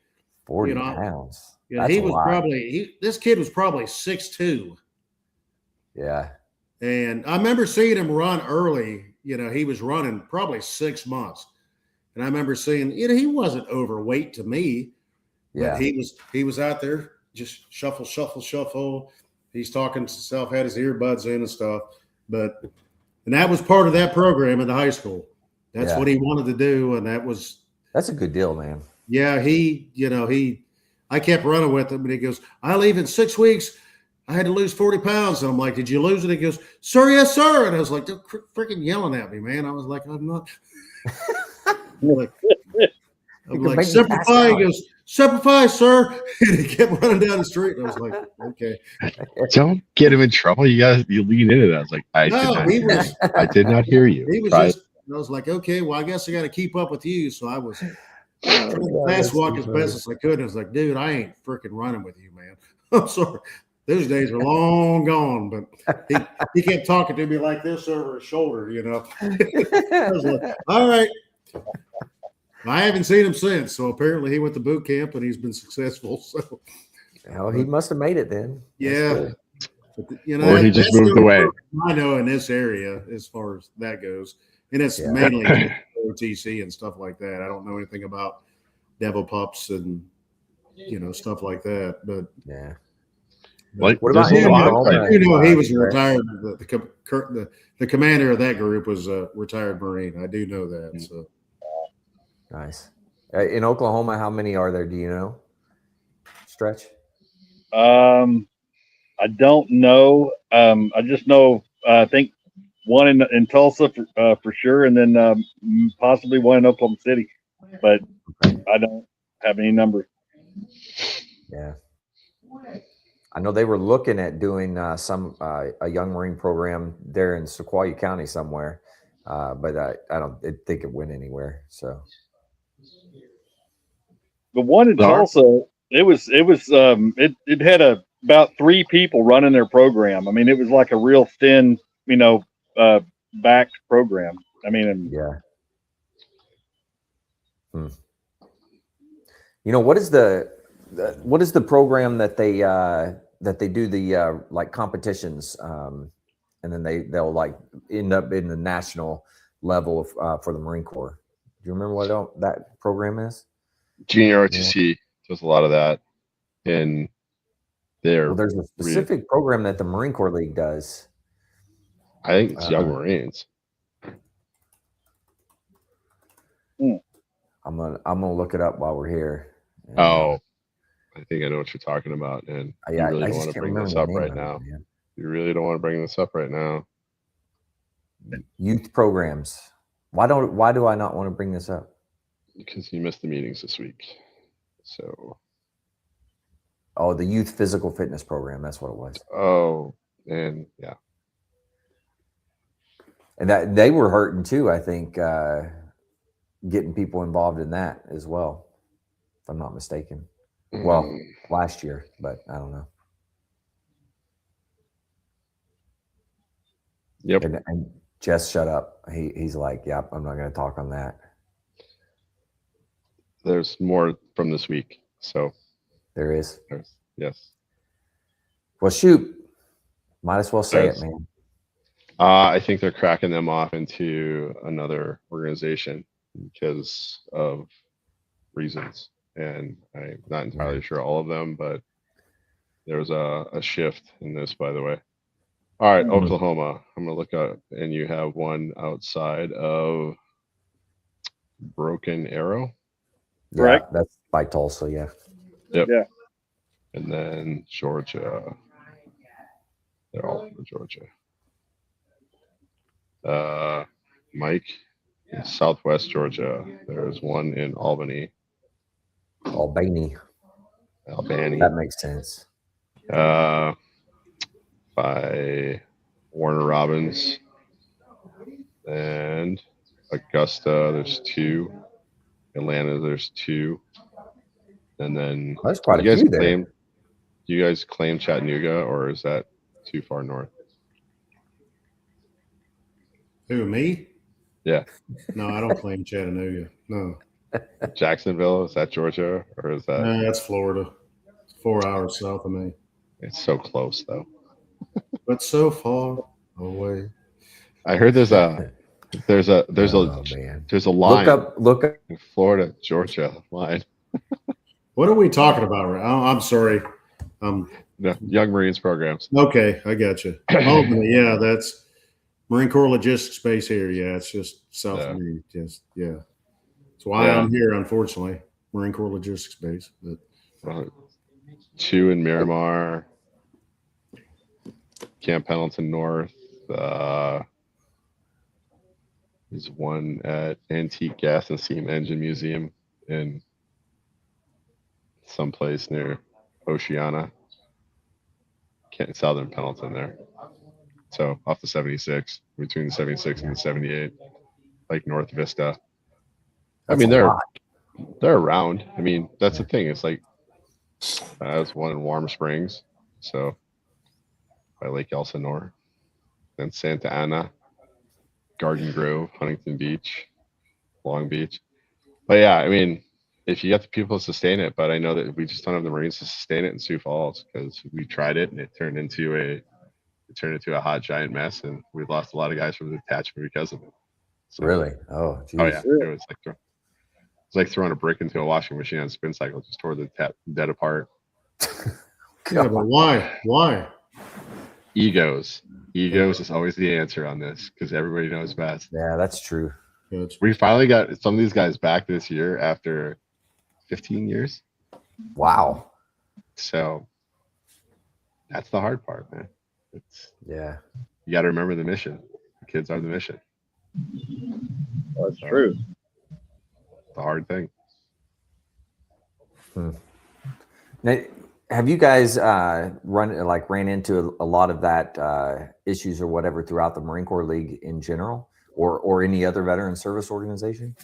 40 pounds. Yeah, he was this kid was probably 6'2". Yeah. And I remember seeing him run early. He was running probably 6 months. And I remember seeing, he wasn't overweight to me. Yeah. But he was out there just shuffle, shuffle, shuffle. He's talking to himself, had his earbuds in and stuff. And that was part of that program in the high school. That's what he wanted to do. And that's a good deal, man. Yeah. I kept running with him and he goes, I leave in 6 weeks. I had to lose 40 pounds. And I'm like, did you lose it? He goes, sir, yes, sir. And I was like, they're freaking yelling at me, man. I was like, I'm not. I'm like, Semper Fi. He goes, Semper Fi, sir. And he kept running down the street. And I was like, okay. Don't get him in trouble. You lean into that. I was like, I did not hear you. He was I was like, okay, well, I guess I got to keep up with you. So I was fast walk as best as I could. And I was like, dude, I ain't freaking running with you, man. I'm sorry. Those days are long gone, but he kept talking to me like this over his shoulder, I was like, all right. I haven't seen him since. So apparently he went to boot camp and he's been successful. So he must have made it then. Yeah. But, or he just moved away. I know in this area as far as that goes. And it's mainly OTC and stuff like that. I don't know anything about Devil Pups and stuff like that. But yeah. Like, what about he was retired. The commander of that group was a retired Marine. I do know that. So nice. In Oklahoma, how many are there? Do you know? Stretch. I don't know. I just know. I think one in Tulsa for sure, and then possibly one in Oklahoma City. But I don't have any numbers. Yeah. I know they were looking at doing a young Marine program there in Sequoia County somewhere, but I don't think it went anywhere. So the one in Tulsa, it had about 3 people running their program. I mean, it was like a real thin, backed program. I mean, yeah. What is the program that they do the like competitions, and then they'll like end up in the national level for the Marine Corps? Do you remember what that program is? Junior RTC does a lot of that in their. Well, there's a specific program that the Marine Corps League does. I think it's Young Marines. I'm gonna look it up while we're here. I think I know what you're talking about, and you really don't want to bring this up right now. You really don't want to bring this up right now. Youth programs. Why do I not want to bring this up? Because you missed the meetings this week. So. Oh, the youth physical fitness program. That's what it was. Oh, and yeah. And that they were hurting too, I think, getting people involved in that as well, if I'm not mistaken. Well, last year, but I don't know. Yep. And Jess shut up. He's like, yep, I'm not going to talk on that. There's more from this week. So there is. Yes. Well, shoot. Might as well say it, man. I think they're cracking them off into another organization because of reasons. And I'm not entirely sure all of them, but there was a shift in this, by the way. All right, Oklahoma. I'm going to look up, and you have one outside of Broken Arrow. Right. Yeah, that's by Tulsa, yeah. Yep. Yeah. And then Georgia. They're all from Georgia. Mike, in Southwest Georgia. There's one in Albany. Albany. That makes sense. By Warner Robins. And Augusta, there's 2. Atlanta, there's 2. And then That's quite a few there. Do you guys claim Chattanooga, or is that too far north? Who, me? Yeah. No, I don't claim Chattanooga. No. Jacksonville, is that Georgia, or is that? That's Florida. It's 4 hours south of me. It's so close, though. But so far away. I heard there's a line. Look up in Florida, Georgia line. What are we talking about? I'm sorry. No, Young Marines programs. Okay, I got you. Albany, yeah, that's Marine Corps Logistics Base here. Yeah, it's just south of me. Just that's why I'm here. Unfortunately, Marine Corps Logistics Base. But 2 in Miramar, Camp Pendleton North. There's 1 at Antique Gas and Steam Engine Museum in someplace near Oceana, southern Pendleton there. So off the 76, between the 76 and the 78, like North Vista. I mean, they're around. I mean, that's the thing. It's like there's 1 in Warm Springs, so by Lake Elsinore, then Santa Ana, Garden Grove, Huntington Beach, Long Beach. But yeah, I mean, if you got the people to sustain it, but I know that we just don't have the Marines to sustain it in Sioux Falls, because we tried it and it turned into a hot giant mess, and we lost a lot of guys from the detachment because of it. So, really? Oh, geez. Oh yeah, it was like throwing a brick into a washing machine on a spin cycle, just tore the dead apart. Yeah, but why? Why? Egos is always the answer on this, because everybody knows best. Yeah, that's true. We finally got some of these guys back this year after 15 years. Wow. So that's the hard part, man. You got to remember the mission. The kids are the mission. That's true. The hard thing. Now, have you guys ran into a lot of that issues or whatever throughout the Marine Corps League in general, or any other veteran service organization?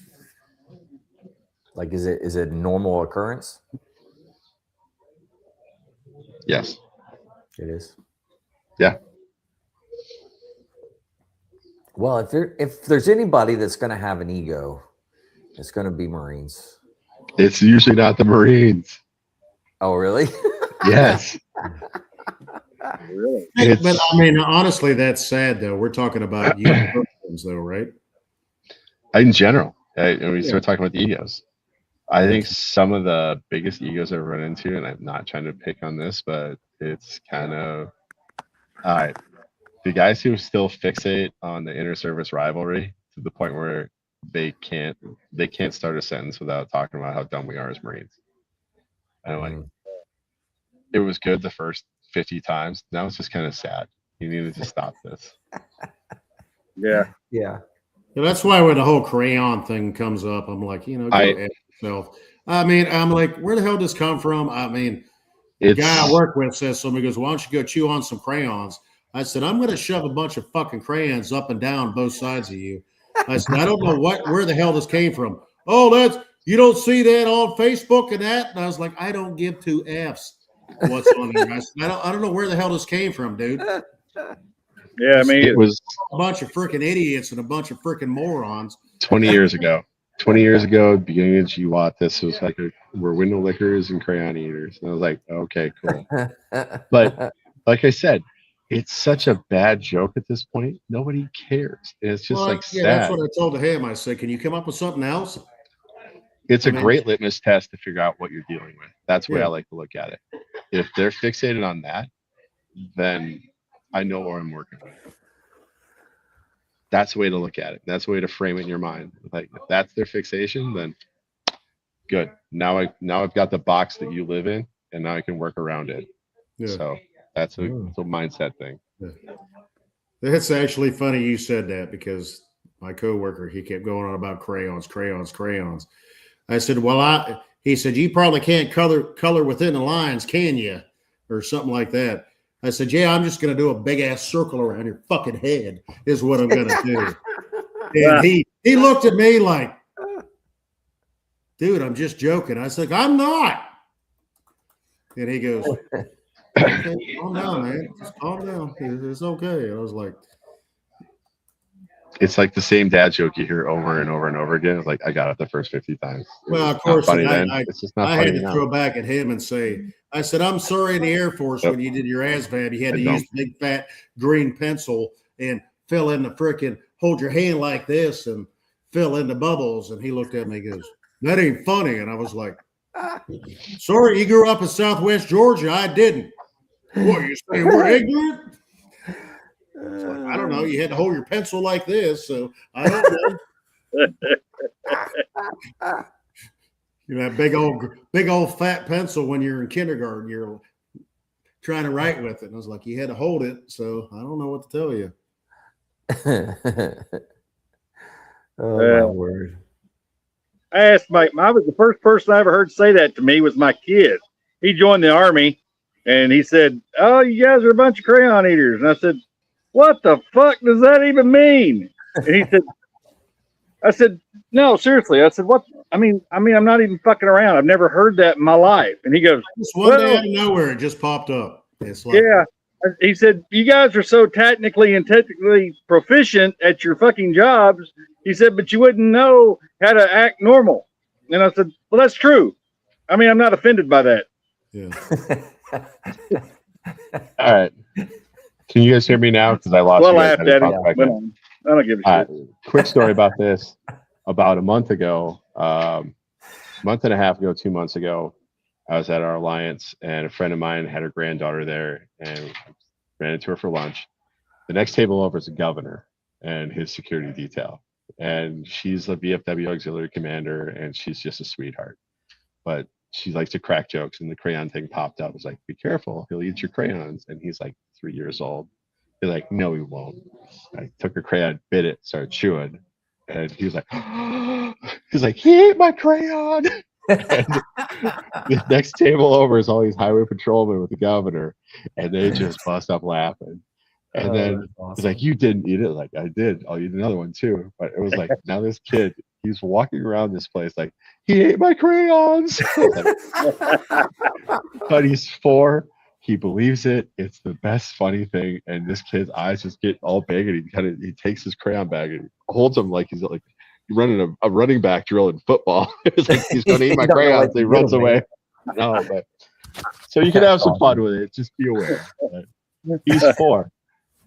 Like, is it a normal occurrence? Yes, it is. Yeah. Well, if there's anybody that's going to have an ego, it's going to be Marines. It's usually not the Marines. Oh, really? Yes. Really? But I mean, honestly, that's sad though. We're talking about uniforms though, right? In general, and we start talking about the egos. I think some of the biggest egos I've run into, and I'm not trying to pick on this, but it's kind of all right. The guys who still fixate on the inter-service rivalry to the point where they can't start a sentence without talking about how dumb we are as Marines. And it was good the first 50 times. Now it's just kind of sad. You needed to stop this. Yeah. That's why when the whole crayon thing comes up, I'm like, go ahead yourself. I mean, I'm like, where the hell did this come from? I mean, the guy I work with says somebody goes, why don't you go chew on some crayons? I said, I'm going to shove a bunch of fucking crayons up and down both sides of you. I said, I don't know where the hell this came from. Oh, you don't see that on Facebook and that? And I was like, I don't give 2 F's what's on there. I said, I don't know where the hell this came from, dude. Yeah, I mean, it was a bunch of freaking idiots and a bunch of freaking morons. 20 years ago. 20 years ago, beginning of GWAT, this was like we're window lickers and crayon eaters. And I was like, okay, cool. But like I said, it's such a bad joke at this point. Nobody cares. And it's just sad. That's what I told him. I said, can you come up with something else? It's a great litmus test to figure out what you're dealing with. That's the way I like to look at it. If they're fixated on that, then I know what I'm working with. That's the way to look at it. That's the way to frame it in your mind. Like, if that's their fixation, then good. Now I've got the box that you live in, and now I can work around it. Yeah. So that's a mindset thing. Yeah. It's actually funny you said that, because my coworker, he kept going on about crayons. I said, well, He said, you probably can't color within the lines, can you? Or something like that. I said, yeah, I'm just going to do a big ass circle around your fucking head is what I'm going to do. And he looked at me like, dude, I'm just joking. I said, I'm not. And he goes, okay, calm down, man. Just calm down. It's okay. I was like, it's like the same dad joke you hear over and over and over again. It's like, I got it the first 50 times. Well, of course, funny I then. It's just not I funny had to now. throw back at him and say, I said, I'm sorry in the Air Force when you did your ASVAB, you had to use the big fat green pencil and fill in the frickin', hold your hand like this and fill in the bubbles. And he looked at me and goes, that ain't funny. And I was like, sorry, you grew up in Southwest Georgia. I didn't. What, you say we're ignorant? Like, I don't know. You had to hold your pencil like this, so I don't know. You know, that big old fat pencil when you're in kindergarten, you're trying to write with it. And I was like, you had to hold it, so I don't know what to tell you. Oh my word. I asked I was the first person I ever heard say that to me was my kid. He joined the Army and he said, oh, you guys are a bunch of crayon eaters. And I said, what the fuck does that even mean? And he said, I said, no, seriously. I said, what? I mean, I'm not even fucking around. I've never heard that in my life. And he goes, just one day out of nowhere, it just popped up. It's like, yeah. He said, you guys are so technically proficient at your fucking jobs. He said, but you wouldn't know how to act normal. And I said, well, that's true. I mean, I'm not offended by that. Yeah. All right. Can you guys hear me now? Because I lost you guys. I don't give a shit. Quick story about this. About a month ago, month and a half ago, 2 months ago, I was at our Alliance, and a friend of mine had her granddaughter there, and ran into her for lunch. The next table over is a governor and his security detail, and she's a VFW auxiliary commander, and she's just a sweetheart. But she likes to crack jokes, and the crayon thing popped up. It was like, be careful, he'll eat your crayons. And he's like 3 years old. They're like, no, he won't. I took her crayon, bit it, started chewing, and he was like, he ate my crayon. And the next table over is all these highway patrolmen with the governor, and they just bust up laughing. And then awesome. He's like, you didn't eat it? Like, I did. I'll eat another one too. But it was like, now this kid, he's walking around this place like, he ate my crayons. But he's 4. He believes it. It's the best funny thing. And this kid's eyes just get all big, and he takes his crayon bag and he holds him like he's like running a running back drill in football. It's like, he's going to eat my crayons. He runs away. No, but so you can have some fun with it. Just be aware. He's 4.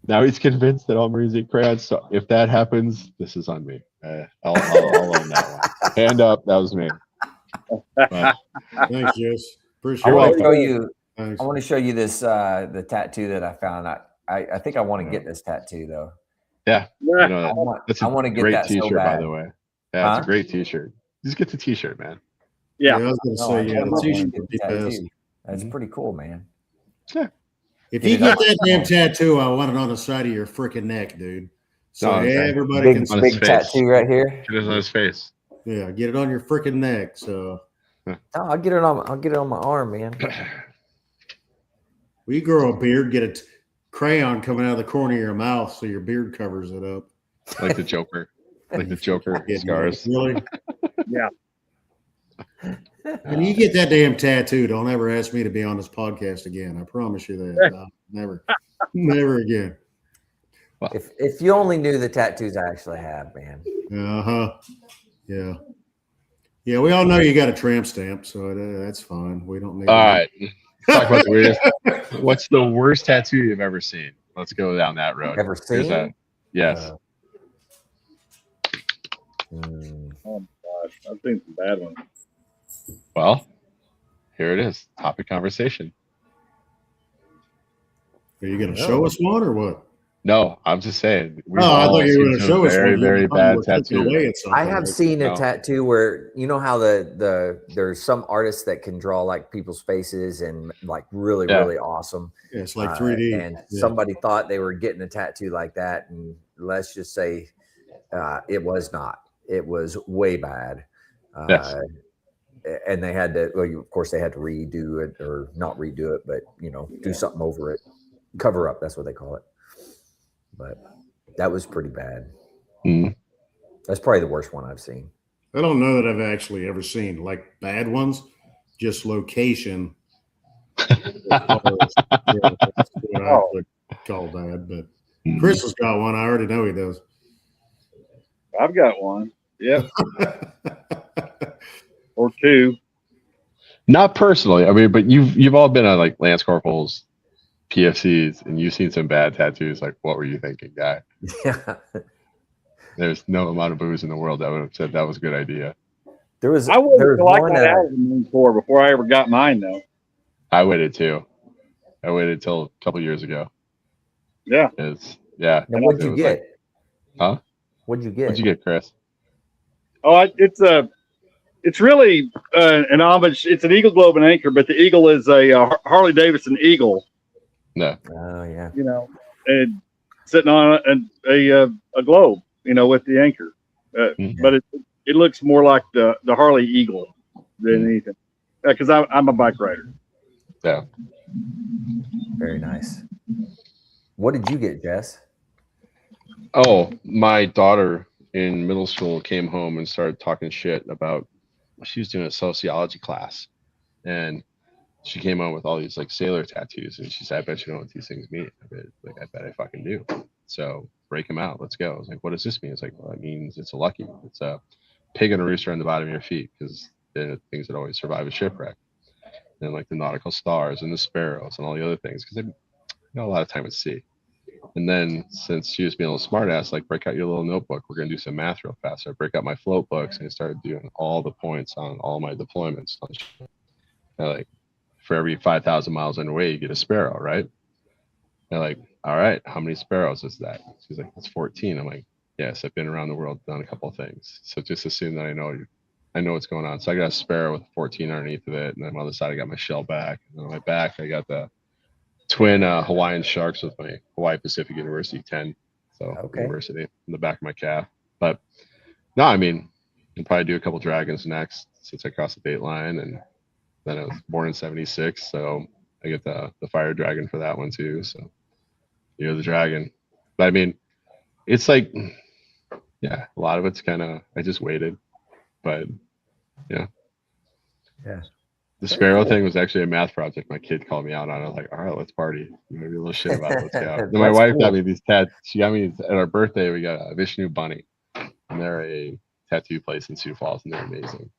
Now he's convinced that all Marines eat crayons. So if that happens, this is on me. I'll own that one. Hand up. That was me. But, thanks, Jess. Appreciate it. I want to show you this the tattoo that I found. I think I want to get this tattoo though. Yeah. You know, I want to get great that t-shirt, so bad. by the way. Yeah, it's a great t-shirt. Just get the t-shirt, man. Yeah. I was going to say, the t-shirt would be best. That's pretty cool, man. Yeah. If you get that damn tattoo, I want it on the side of your freaking neck, dude. So everybody can see big tattoo right here. Get it on his face. Yeah, get it on your freaking neck. So I'll get it on my arm, man. Well, you grow a beard, get a crayon coming out of the corner of your mouth so your beard covers it up. Like the Joker. Like the Joker scars. Really? Yeah. When you get that damn tattoo, don't ever ask me to be on this podcast again. I promise you that. Never again. If you only knew the tattoos I actually have, man. Yeah. Yeah, we all know you got a tramp stamp, so that's fine. We don't need. All right. Talk about the weirdest. What's the worst tattoo you've ever seen? Let's go down that road. Ever seen? Yes. Oh my gosh, I've seen some bad ones. Well, here it is. Topic conversation. Are you going to show us one or what? No, I'm just saying. I thought you were going to show us very, very bad tattoo. I have seen a tattoo where, you know how there's some artists that can draw like people's faces and like really awesome. Yeah, it's like 3D. And somebody thought they were getting a tattoo like that, and let's just say it was not. It was way bad. Yes. and they had to, well, of course, they had to redo it, or not redo it, but do something over it, cover up. That's what they call it. But that was pretty bad. Mm. That's probably the worst one I've seen. I don't know that I've actually ever seen like bad ones, just location. That's what I would call bad. But Chris has got one. I already know he does. I've got one. Yep. Or two. Not personally. I mean, but you've all been on like Lance Corporals, PFCs, and you've seen some bad tattoos. Like, what were you thinking, guy? Yeah. There's no amount of booze in the world that would have said that was a good idea. I waited till I got out of the Marine Corps before I ever got mine, though. I waited too. I waited till a couple years ago. Yeah. Yeah. And what'd you get? Huh? What'd you get? What'd you get, Chris? Oh, it's really an homage. It's an eagle, globe, and anchor, but the eagle is a Harley Davidson eagle. No. Oh yeah. And sitting on a globe, with the anchor. But it looks more like the Harley Eagle than anything. Because I'm a bike rider. Yeah. Very nice. What did you get, Jess? Oh, my daughter in middle school came home and started talking shit about, she was doing a sociology class, and she came home with all these like sailor tattoos, and she said, I bet you know what these things mean. I bet I fucking do. So break them out. Let's go. I was like, what does this mean? It's like, well, it means it's a lucky. It's a pig and a rooster on the bottom of your feet, because they're the things that always survive a shipwreck. And like the nautical stars and the sparrows and all the other things, because they got a lot of time at sea. And then since she was being a little smart ass, like, break out your little notebook. We're going to do some math real fast. So I break out my float books and I started doing all the points on all my deployments. And like, for every 5,000 miles underway, you get a sparrow, right? They're like, all right, how many sparrows is that? She's like, that's 14. I'm like, yes, I've been around the world, done a couple of things. So just assume that I know what's going on. So I got a sparrow with 14 underneath of it. And then on the other side, I got my shell back. And then on my back, I got the twin Hawaiian sharks with my Hawaii Pacific University 10. So university in the back of my calf. But no, I mean, I'll probably do a couple dragons next, since I crossed the date line. And then I was born in 76. So I get the fire dragon for that one too. So the dragon. But I mean, it's like, yeah, a lot of it's kind of, I just waited. But yeah. The sparrow thing was actually a math project. My kid called me out on it. I was like, all right, let's party. Maybe a little shit about it. Let's go. Then my wife got me these tats. She got me at our birthday. We got a Vishnu bunny, and they're a tattoo place in Sioux Falls, and they're amazing.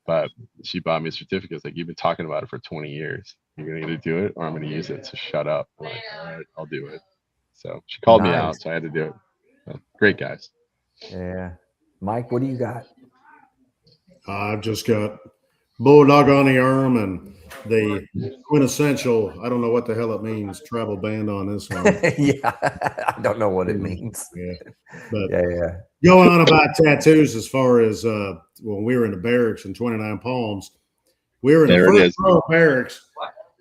But she bought me a certificate. It's like, you've been talking about it for 20 years. You're going to either do it or I'm going to use it. So shut up. I'm like, all right, I'll do it. So she called me out, so I had to do it. So, great guys. Yeah. Mike, what do you got? I've just got bulldog on the arm and the quintessential, I don't know what the hell it means, travel band on this one. Yeah, I don't know what it means. Yeah. But yeah. Going on about tattoos, as far as when we were in the barracks in 29 Palms, we were in the first row barracks.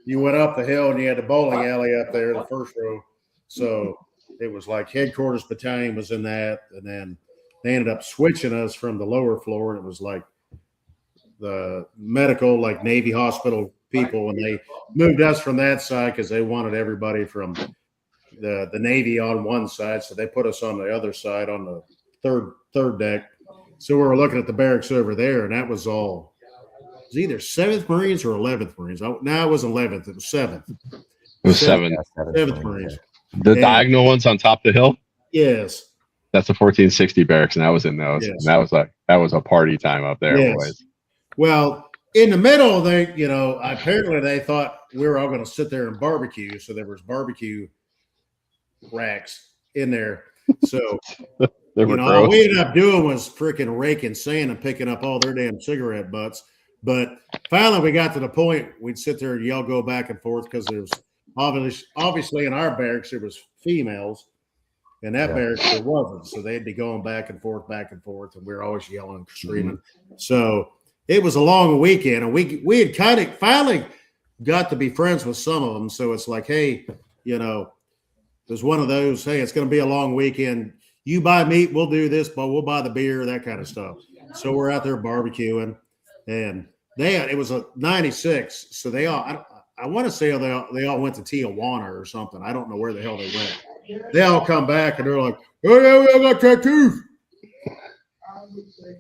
You went up the hill and you had the bowling alley up there, the first row. So it was like headquarters battalion was in that. And then they ended up switching us from the lower floor. And it was like the medical, like Navy hospital people. And they moved us from that side because they wanted everybody from the Navy on one side. So they put us on the other side on the third deck. So we were looking at the barracks over there, and that was all. It was either 7th Marines or 11th Marines. No, it wasn't 11th. It was 7th. It was 7th. 7th Marines. The diagonal ones on top of the hill? Yes. That's the 1460 barracks, and I was in those. Yes. And that was a party time up there. Yes. Boys. Well, in the middle, apparently they thought we were all going to sit there and barbecue. So there was barbecue racks in there. So all we ended up doing was freaking raking sand and picking up all their damn cigarette butts. But finally, we got to the point we'd sit there and yell, go back and forth, because there was obviously in our barracks there was females, and that barracks there wasn't. So they'd be going back and forth, and we were always yelling and screaming. Mm-hmm. So it was a long weekend, and we had kind of finally got to be friends with some of them. So it's like, hey, there's one of those, hey, it's going to be a long weekend. You buy meat, we'll do this, but we'll buy the beer, that kind of stuff. So we're out there barbecuing, and it was a 96. So they all, I want to say they all went to Tijuana or something. I don't know where the hell they went. They all come back and they're like, oh yeah, we all got tattoos.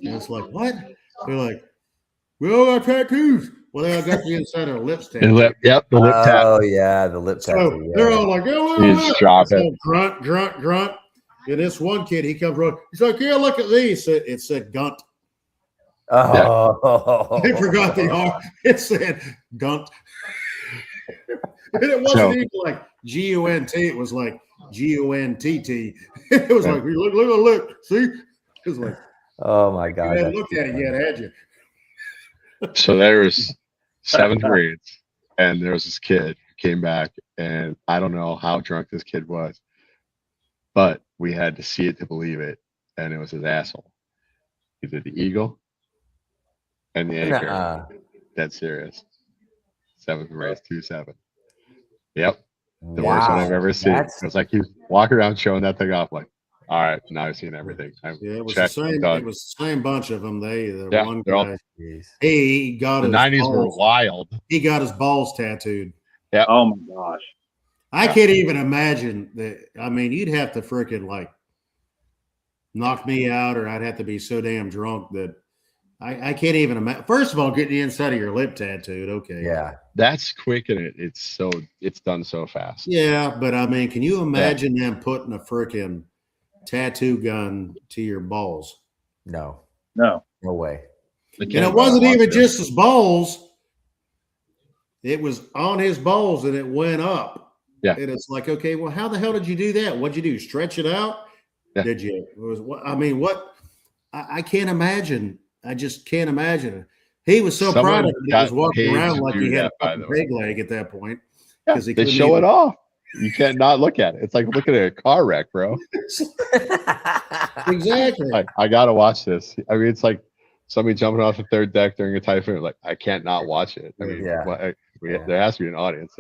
And it's like, what? They're like, we all got tattoos. Well, they all got the inside of their lips tattoo. The lip tap. Oh yeah, the lip tattoo. So they're all like, oh, He's dropping. Grunt. And this one kid, he comes running. He's like, yeah, look at these. It said Gunt. Oh, They forgot the R. It said Gunt. And it wasn't even like Gunt. It was like Guntt. It was like, look. See? It was like, oh my God. you hadn't looked at it yet, had you? So there was 7th grade, and there was this kid who came back, and I don't know how drunk this kid was, but we had to see it to believe it, and it was his asshole. He did the eagle and the anchor. Dead serious. 7th grade, 2-7. Yep. The worst one I've ever seen. It was like he was walking around showing that thing off, like, all right, now I've seen everything. It was the same. It was the same bunch of them. One guy. He got the 90s balls, were wild. He got his balls tattooed. Yeah. Oh my gosh. I can't even imagine that. I mean, you'd have to freaking like knock me out, or I'd have to be so damn drunk that I can't even imagine. First of all, getting the inside of your lip tattooed. Okay. Yeah. That's quick, and it's done so fast. Yeah, but I mean, can you imagine them putting a freaking tattoo gun to your balls? No way. And it wasn't even just his balls. It was on his balls and it went up. Yeah. And it's like, okay, well, how the hell did you do that? What'd you do? Stretch it out? Yeah. Did you? I can't imagine. I just can't imagine. He was so proud of it. He was walking around like he had a big leg at that point. Yeah, they show it off. You can't not look at it. It's like looking at a car wreck, bro. Exactly. I gotta watch this. I mean, it's like somebody jumping off the 3rd deck during a typhoon. Like, I can't not watch it. I mean, there has to be an audience.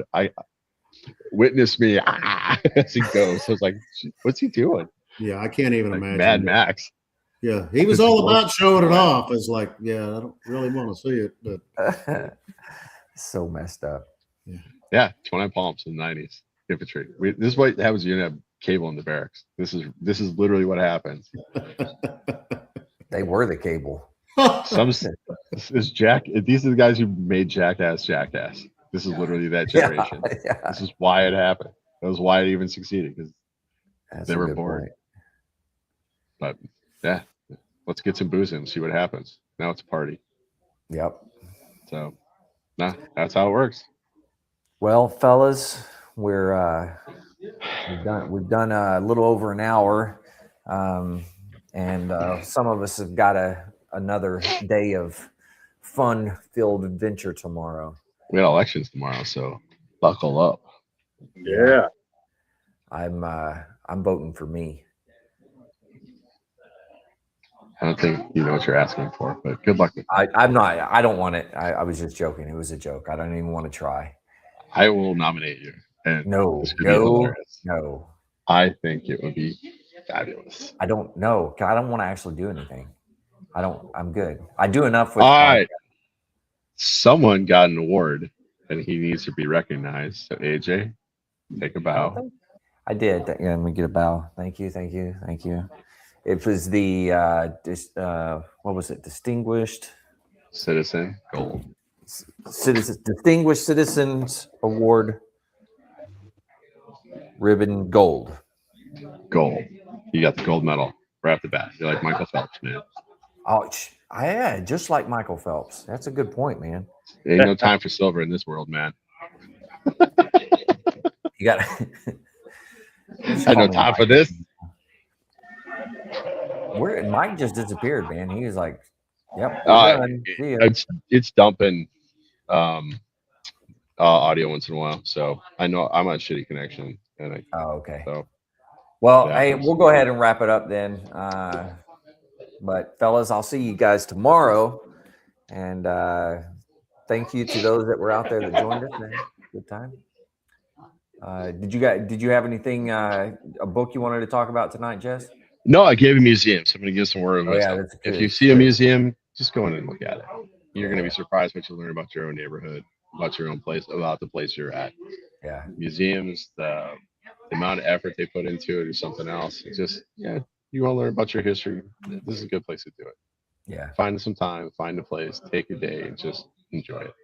Witness me as he goes. So it's like, what's he doing? Yeah, I can't even imagine. Mad Max. Yeah, he was all about showing it off. It's like, yeah, I don't really want to see it, but so messed up. Yeah, 29 Palms in the 90s. Infantry. This is what happens. You have cable in the barracks. This is literally what happens. They were the cable. These are the guys who made Jackass. This is literally that generation. Yeah. This is why it happened. That was why it even succeeded, because they were bored. Point. But yeah, let's get some booze in and see what happens. Now it's a party. Yep. So, that's how it works. Well, fellas, we've done a little over an hour, and some of us have got another day of fun-filled adventure tomorrow. We got elections tomorrow, so buckle up. Yeah, I'm voting for me. I don't think you know what you're asking for, but good luck with it. I'm not. I don't want it. I was just joking. It was a joke. I don't even want to try. I will nominate you. And no. I think it would be fabulous. I don't know. I don't want to actually do anything. I'm good. I do enough with. All right. Someone got an award, and he needs to be recognized. So AJ, take a bow. I did. Yeah, let me get a bow. Thank you. It was the what was it? Distinguished Citizen Gold. Distinguished Citizens Award Ribbon Gold. Gold. You got the gold medal right off the bat. You're like Michael Phelps, man. Oh, yeah, just like Michael Phelps. That's a good point, man. Ain't no time for silver in this world, man. You got. I no time for this. Mike just disappeared, man. He was like, "Yep, it's dumping audio once in a while." So I know I'm on a shitty connection. Okay. So, well, hey, we'll go ahead and wrap it up then. But fellas, I'll see you guys tomorrow. And thank you to those that were out there that joined us. Man. Good time. Did you have anything, a book you wanted to talk about tonight, Jess? No, I gave a museum, so I'm going to give some word of wisdom. If you see a museum, just go in and look at it. you're going to be surprised what you learn about your own neighborhood, about your own place, about the place you're at. Yeah. Museums, the amount of effort they put into it, or something else. It's just, yeah, you want to learn about your history. This is a good place to do it. Yeah. Find some time, find a place, take a day, and just enjoy it.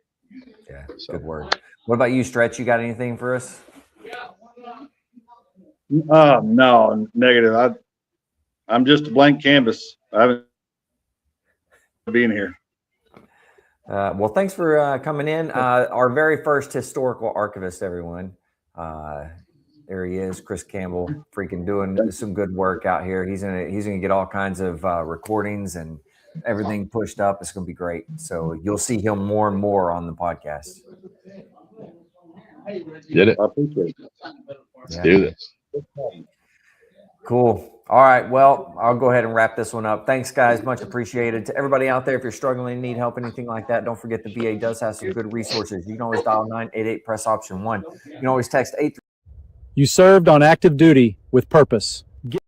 Yeah. So. Good word. What about you, Stretch? You got anything for us? No, negative. I'm just a blank canvas. I haven't been here. Well, thanks for coming in. Our very first historical archivist, everyone. There he is, Chris Campbell, freaking doing some good work out here. He's gonna get all kinds of recordings and everything pushed up. It's gonna be great. So you'll see him more and more on the podcast. Get it? I appreciate it. Let's do this. Cool. All right. Well, I'll go ahead and wrap this one up. Thanks, guys. Much appreciated. To everybody out there, if you're struggling, need help, anything like that, don't forget the VA does have some good resources. You can always dial 988, press option 1. You can always text 8. You served on active duty with purpose.